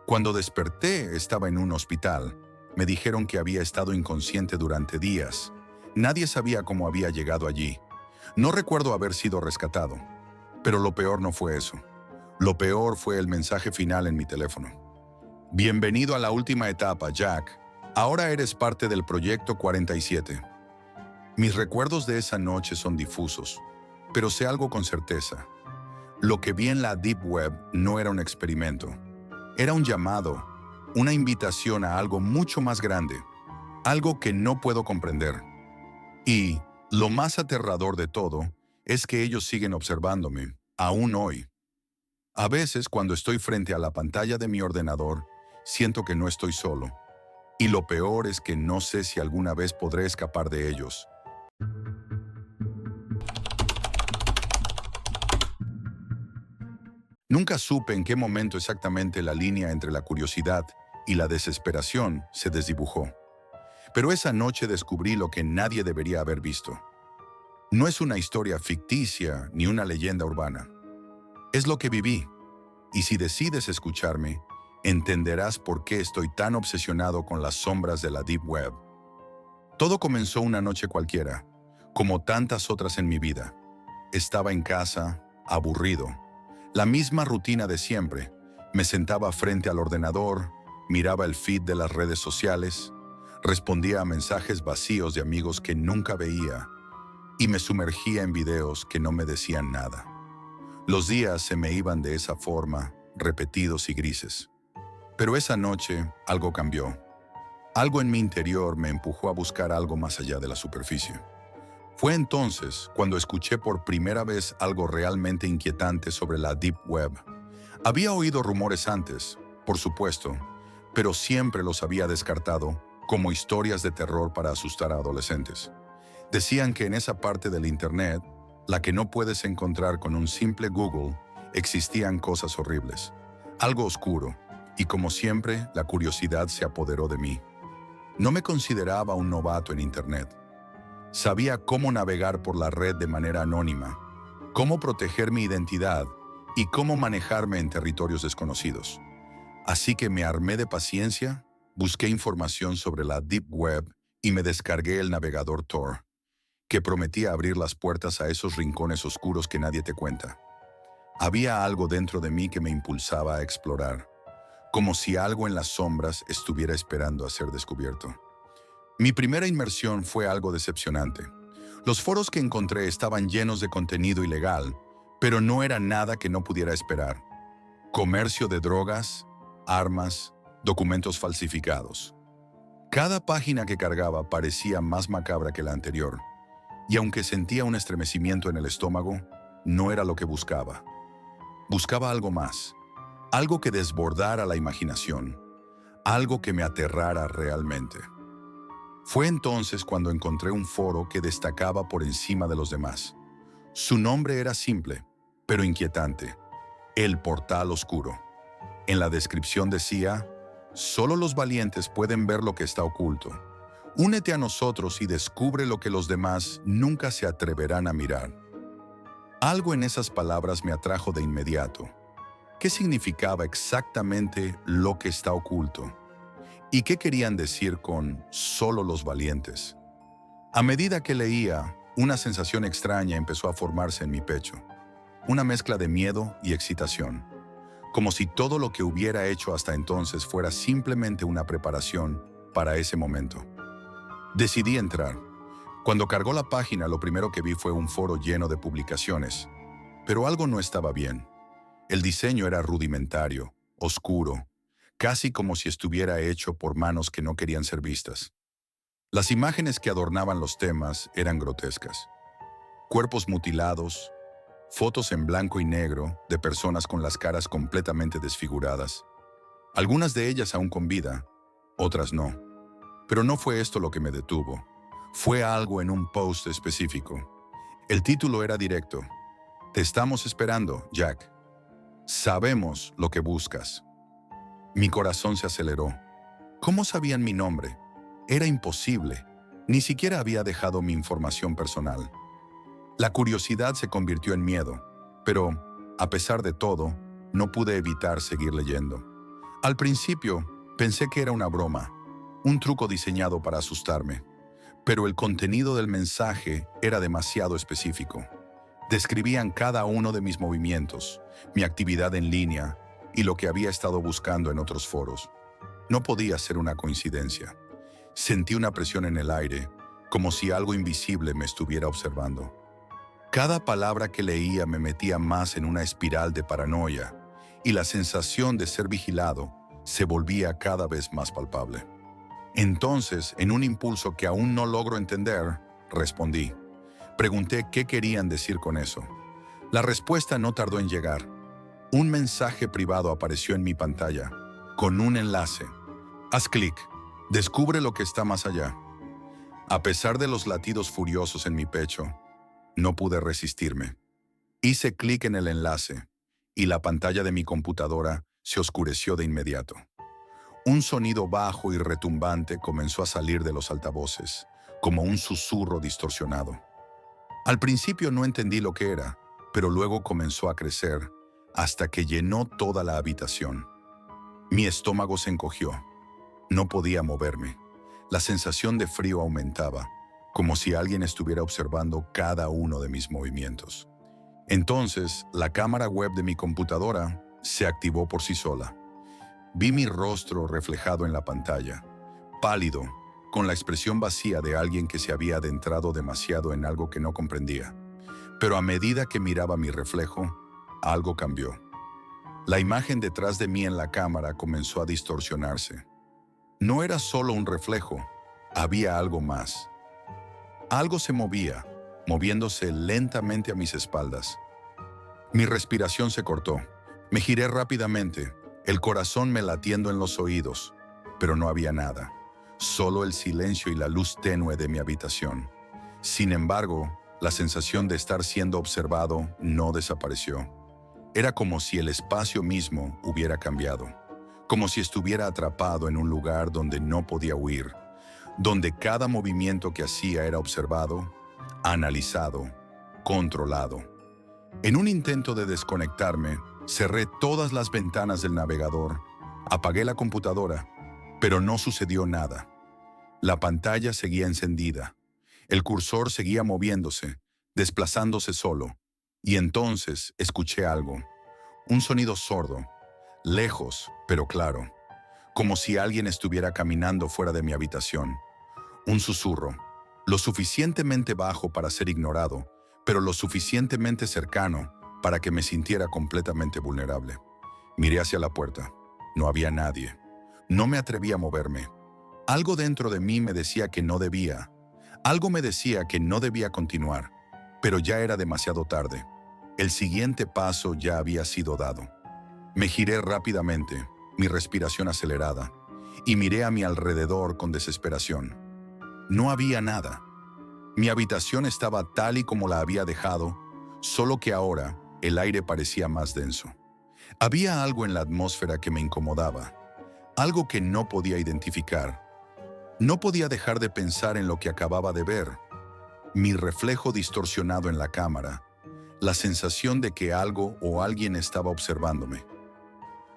S1: Cuando desperté estaba en un hospital. Me dijeron que había estado inconsciente durante días. Nadie sabía cómo había llegado allí. No recuerdo haber sido rescatado. Pero lo peor no fue eso. Lo peor fue el mensaje final en mi teléfono. Bienvenido a la última etapa, Jack. Ahora eres parte del Proyecto 47. Mis recuerdos de esa noche son difusos, pero sé algo con certeza. Lo que vi en la Deep Web no era un experimento. Era un llamado, una invitación a algo mucho más grande, algo que no puedo comprender. Y lo más aterrador de todo es que ellos siguen observándome, aún hoy. A veces, cuando estoy frente a la pantalla de mi ordenador, siento que no estoy solo. Y lo peor es que no sé si alguna vez podré escapar de ellos. Nunca supe en qué momento exactamente la línea entre la curiosidad y la desesperación se desdibujó. Pero esa noche descubrí lo que nadie debería haber visto. No es una historia ficticia ni una leyenda urbana. Es lo que viví. Y si decides escucharme, entenderás por qué estoy tan obsesionado con las sombras de la Deep Web. Todo comenzó una noche cualquiera, como tantas otras en mi vida. Estaba en casa, aburrido. La misma rutina de siempre. Me sentaba frente al ordenador, miraba el feed de las redes sociales, respondía a mensajes vacíos de amigos que nunca veía y me sumergía en videos que no me decían nada. Los días se me iban de esa forma, repetidos y grises. Pero esa noche algo cambió. Algo en mi interior me empujó a buscar algo más allá de la superficie. Fue entonces cuando escuché por primera vez algo realmente inquietante sobre la Deep Web. Había oído rumores antes, por supuesto, pero siempre los había descartado como historias de terror para asustar a adolescentes. Decían que en esa parte del Internet, la que no puedes encontrar con un simple Google, existían cosas horribles, algo oscuro, y como siempre, la curiosidad se apoderó de mí. No me consideraba un novato en Internet. Sabía cómo navegar por la red de manera anónima, cómo proteger mi identidad y cómo manejarme en territorios desconocidos. Así que me armé de paciencia, busqué información sobre la Deep Web y me descargué el navegador Tor, que prometía abrir las puertas a esos rincones oscuros que nadie te cuenta. Había algo dentro de mí que me impulsaba a explorar, como si algo en las sombras estuviera esperando a ser descubierto. Mi primera inmersión fue algo decepcionante. Los foros que encontré estaban llenos de contenido ilegal, pero no era nada que no pudiera esperar. Comercio de drogas, armas, documentos falsificados. Cada página que cargaba parecía más macabra que la anterior, y aunque sentía un estremecimiento en el estómago, no era lo que buscaba. Buscaba algo más, algo que desbordara la imaginación, algo que me aterrara realmente. Fue entonces cuando encontré un foro que destacaba por encima de los demás. Su nombre era simple, pero inquietante: El Portal Oscuro. En la descripción decía: solo los valientes pueden ver lo que está oculto. Únete a nosotros y descubre lo que los demás nunca se atreverán a mirar. Algo en esas palabras me atrajo de inmediato. ¿Qué significaba exactamente lo que está oculto? ¿Y qué querían decir con solo los valientes? A medida que leía, una sensación extraña empezó a formarse en mi pecho. Una mezcla de miedo y excitación. Como si todo lo que hubiera hecho hasta entonces fuera simplemente una preparación para ese momento. Decidí entrar. Cuando cargó la página, lo primero que vi fue un foro lleno de publicaciones. Pero algo no estaba bien. El diseño era rudimentario, oscuro, casi como si estuviera hecho por manos que no querían ser vistas. Las imágenes que adornaban los temas eran grotescas. Cuerpos mutilados, fotos en blanco y negro de personas con las caras completamente desfiguradas. Algunas de ellas aún con vida, otras no. Pero no fue esto lo que me detuvo. Fue algo en un post específico. El título era directo: Te estamos esperando, Jack. Sabemos lo que buscas. Mi corazón se aceleró. ¿Cómo sabían mi nombre? Era imposible. Ni siquiera había dejado mi información personal. La curiosidad se convirtió en miedo, pero, a pesar de todo, no pude evitar seguir leyendo. Al principio, pensé que era una broma, un truco diseñado para asustarme, pero el contenido del mensaje era demasiado específico. Describían cada uno de mis movimientos, mi actividad en línea y lo que había estado buscando en otros foros. No podía ser una coincidencia. Sentí una presión en el aire, como si algo invisible me estuviera observando. Cada palabra que leía me metía más en una espiral de paranoia, y la sensación de ser vigilado se volvía cada vez más palpable. Entonces, en un impulso que aún no logro entender, respondí. Pregunté qué querían decir con eso. La respuesta no tardó en llegar. Un mensaje privado apareció en mi pantalla, con un enlace. Haz clic. Descubre lo que está más allá. A pesar de los latidos furiosos en mi pecho, no pude resistirme. Hice clic en el enlace y la pantalla de mi computadora se oscureció de inmediato. Un sonido bajo y retumbante comenzó a salir de los altavoces, como un susurro distorsionado. Al principio no entendí lo que era, pero luego comenzó a crecer hasta que llenó toda la habitación. Mi estómago se encogió. No podía moverme. La sensación de frío aumentaba, como si alguien estuviera observando cada uno de mis movimientos. Entonces, la cámara web de mi computadora se activó por sí sola. Vi mi rostro reflejado en la pantalla, pálido, con la expresión vacía de alguien que se había adentrado demasiado en algo que no comprendía. Pero a medida que miraba mi reflejo, algo cambió. La imagen detrás de mí en la cámara comenzó a distorsionarse. No era solo un reflejo, había algo más. Algo se movía, moviéndose lentamente a mis espaldas. Mi respiración se cortó. Me giré rápidamente, el corazón me latiendo en los oídos, pero no había nada. Solo el silencio y la luz tenue de mi habitación. Sin embargo, la sensación de estar siendo observado no desapareció. Era como si el espacio mismo hubiera cambiado, como si estuviera atrapado en un lugar donde no podía huir, donde cada movimiento que hacía era observado, analizado, controlado. En un intento de desconectarme, cerré todas las ventanas del navegador, apagué la computadora, pero no sucedió nada. La pantalla seguía encendida, el cursor seguía moviéndose, desplazándose solo, y entonces escuché algo, un sonido sordo, lejos, pero claro, como si alguien estuviera caminando fuera de mi habitación. Un susurro, lo suficientemente bajo para ser ignorado, pero lo suficientemente cercano para que me sintiera completamente vulnerable. Miré hacia la puerta. No había nadie. No me atreví a moverme. Algo dentro de mí me decía que no debía. Algo me decía que no debía continuar, pero ya era demasiado tarde. El siguiente paso ya había sido dado. Me giré rápidamente, mi respiración acelerada, y miré a mi alrededor con desesperación. No había nada. Mi habitación estaba tal y como la había dejado, solo que ahora el aire parecía más denso. Había algo en la atmósfera que me incomodaba, algo que no podía identificar. No podía dejar de pensar en lo que acababa de ver, mi reflejo distorsionado en la cámara, la sensación de que algo o alguien estaba observándome.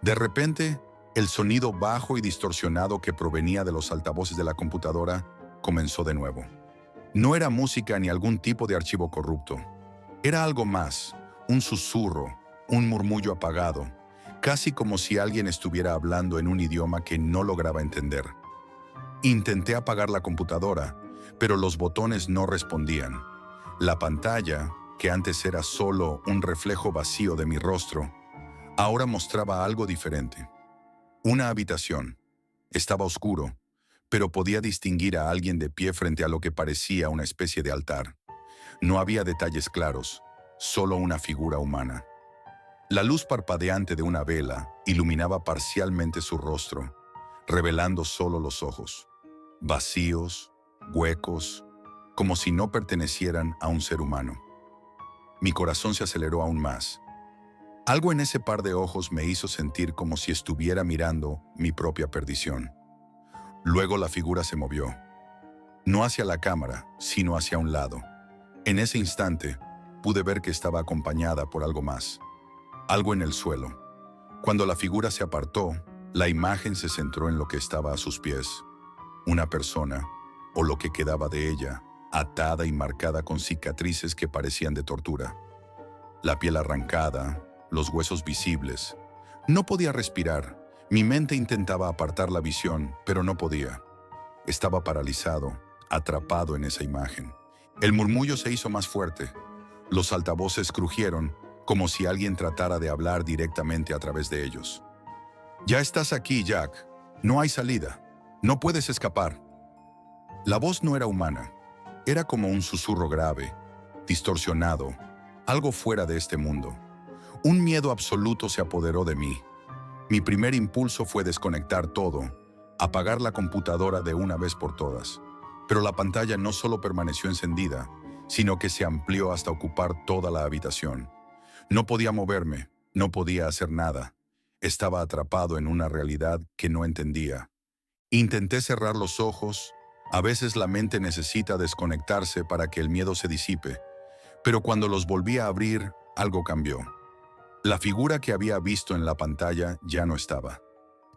S1: De repente, el sonido bajo y distorsionado que provenía de los altavoces de la computadora comenzó de nuevo. No era música ni algún tipo de archivo corrupto. Era algo más, un susurro, un murmullo apagado, casi como si alguien estuviera hablando en un idioma que no lograba entender. Intenté apagar la computadora, pero los botones no respondían. La pantalla, que antes era solo un reflejo vacío de mi rostro, ahora mostraba algo diferente. Una habitación. Estaba oscuro, pero podía distinguir a alguien de pie frente a lo que parecía una especie de altar. No había detalles claros, solo una figura humana. La luz parpadeante de una vela iluminaba parcialmente su rostro, revelando solo los ojos, vacíos, huecos, como si no pertenecieran a un ser humano. Mi corazón se aceleró aún más. Algo en ese par de ojos me hizo sentir como si estuviera mirando mi propia perdición. Luego la figura se movió. no hacia la cámara, sino hacia un lado. En ese instante, pude ver que estaba acompañada por algo más, algo en el suelo. Cuando la figura se apartó, la imagen se centró en lo que estaba a sus pies. Una persona, o lo que quedaba de ella, atada y marcada con cicatrices que parecían de tortura. La piel arrancada, los huesos visibles. No podía respirar. Mi mente intentaba apartar la visión, pero no podía. Estaba paralizado, atrapado en esa imagen. El murmullo se hizo más fuerte. Los altavoces crujieron, como si alguien tratara de hablar directamente a través de ellos. «Ya estás aquí, Jack. No hay salida. No puedes escapar». La voz no era humana. Era como un susurro grave, distorsionado, algo fuera de este mundo. Un miedo absoluto se apoderó de mí. Mi primer impulso fue desconectar todo, apagar la computadora de una vez por todas. Pero la pantalla no solo permaneció encendida, sino que se amplió hasta ocupar toda la habitación. No podía moverme, no podía hacer nada. Estaba atrapado en una realidad que no entendía. Intenté cerrar los ojos. A veces la mente necesita desconectarse para que el miedo se disipe, pero cuando los volví a abrir, algo cambió. La figura que había visto en la pantalla ya no estaba.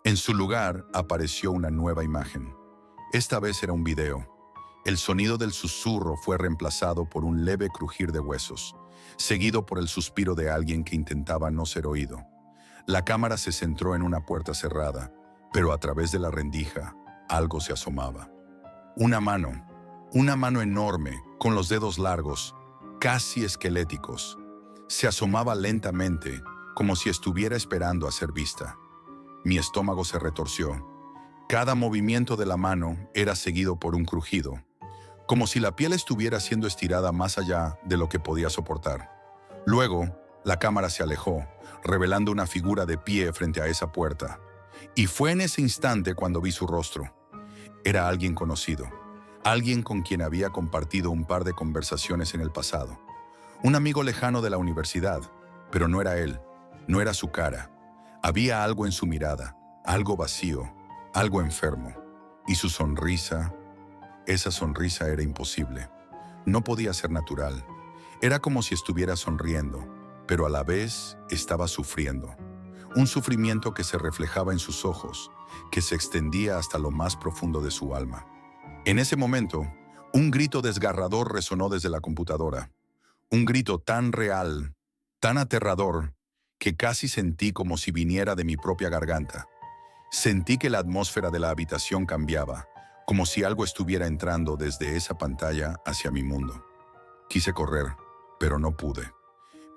S1: En su lugar apareció una nueva imagen. Esta vez era un video. El sonido del susurro fue reemplazado por un leve crujir de huesos, seguido por el suspiro de alguien que intentaba no ser oído. La cámara se centró en una puerta cerrada, pero a través de la rendija, algo se asomaba. Una mano enorme, con los dedos largos, casi esqueléticos. Se asomaba lentamente, como si estuviera esperando a ser vista. Mi estómago se retorció. Cada movimiento de la mano era seguido por un crujido, como si la piel estuviera siendo estirada más allá de lo que podía soportar. Luego, la cámara se alejó, revelando una figura de pie frente a esa puerta. Y fue en ese instante cuando vi su rostro. Era alguien conocido, alguien con quien había compartido un par de conversaciones en el pasado. Un amigo lejano de la universidad, pero no era él, no era su cara. Había algo en su mirada, algo vacío, algo enfermo. Y su sonrisa, esa sonrisa era imposible. No podía ser natural. Era como si estuviera sonriendo, pero a la vez estaba sufriendo. Un sufrimiento que se reflejaba en sus ojos, que se extendía hasta lo más profundo de su alma. En ese momento, un grito desgarrador resonó desde la computadora. Un grito tan real, tan aterrador, que casi sentí como si viniera de mi propia garganta. Sentí que la atmósfera de la habitación cambiaba, como si algo estuviera entrando desde esa pantalla hacia mi mundo. Quise correr, pero no pude.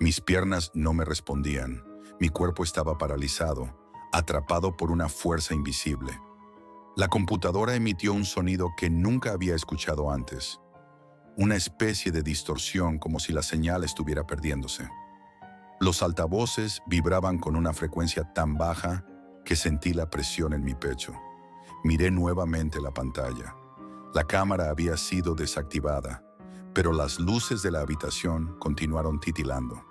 S1: Mis piernas no me respondían. Mi cuerpo estaba paralizado, atrapado por una fuerza invisible. La computadora emitió un sonido que nunca había escuchado antes. Una especie de distorsión, como si la señal estuviera perdiéndose. Los altavoces vibraban con una frecuencia tan baja que sentí la presión en mi pecho. Miré nuevamente la pantalla. La cámara había sido desactivada, pero las luces de la habitación continuaron titilando.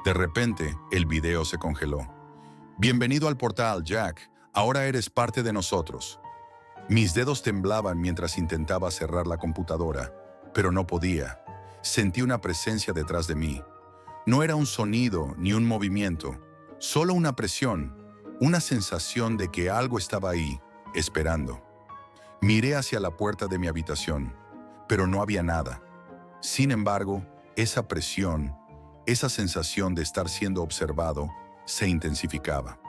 S1: De repente, el video se congeló. «Bienvenido al portal, Jack. Ahora eres parte de nosotros». Mis dedos temblaban mientras intentaba cerrar la computadora, pero no podía. Sentí una presencia detrás de mí. No era un sonido ni un movimiento, solo una presión, una sensación de que algo estaba ahí, esperando. Miré hacia la puerta de mi habitación, pero no había nada. Sin embargo, esa presión, esa sensación de estar siendo observado, se intensificaba.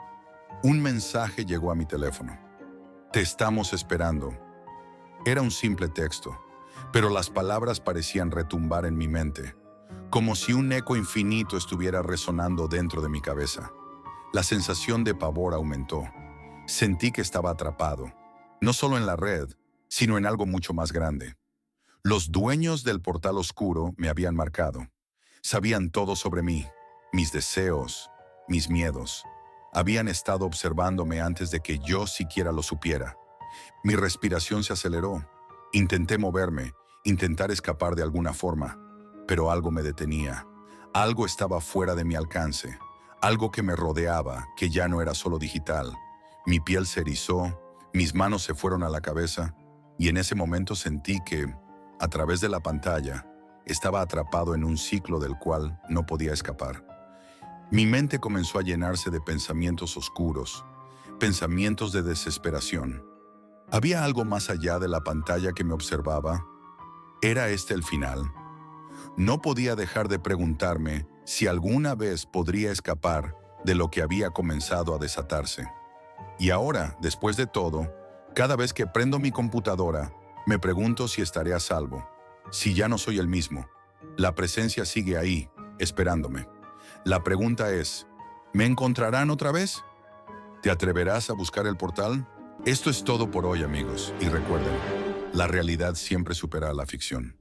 S1: Un mensaje llegó a mi teléfono. «Te estamos esperando». Era un simple texto, pero las palabras parecían retumbar en mi mente, como si un eco infinito estuviera resonando dentro de mi cabeza. La sensación de pavor aumentó. Sentí que estaba atrapado, no solo en la red, sino en algo mucho más grande. Los dueños del portal oscuro me habían marcado. Sabían todo sobre mí, mis deseos, mis miedos. Habían estado observándome antes de que yo siquiera lo supiera. Mi respiración se aceleró. Intenté moverme, intentar escapar de alguna forma, pero algo me detenía. Algo estaba fuera de mi alcance, algo que me rodeaba, que ya no era solo digital. Mi piel se erizó, mis manos se fueron a la cabeza. Y en ese momento sentí que, a través de la pantalla, estaba atrapado en un ciclo del cual no podía escapar. Mi mente comenzó a llenarse de pensamientos oscuros, pensamientos de desesperación. ¿Había algo más allá de la pantalla que me observaba? ¿Era este el final? No podía dejar de preguntarme si alguna vez podría escapar de lo que había comenzado a desatarse. Y ahora, después de todo, cada vez que prendo mi computadora, me pregunto si estaré a salvo, si ya no soy el mismo. La presencia sigue ahí, esperándome. La pregunta es, ¿me encontrarán otra vez? ¿Te atreverás a buscar el portal? Esto es todo por hoy, amigos, y recuerden, la realidad siempre supera a la ficción.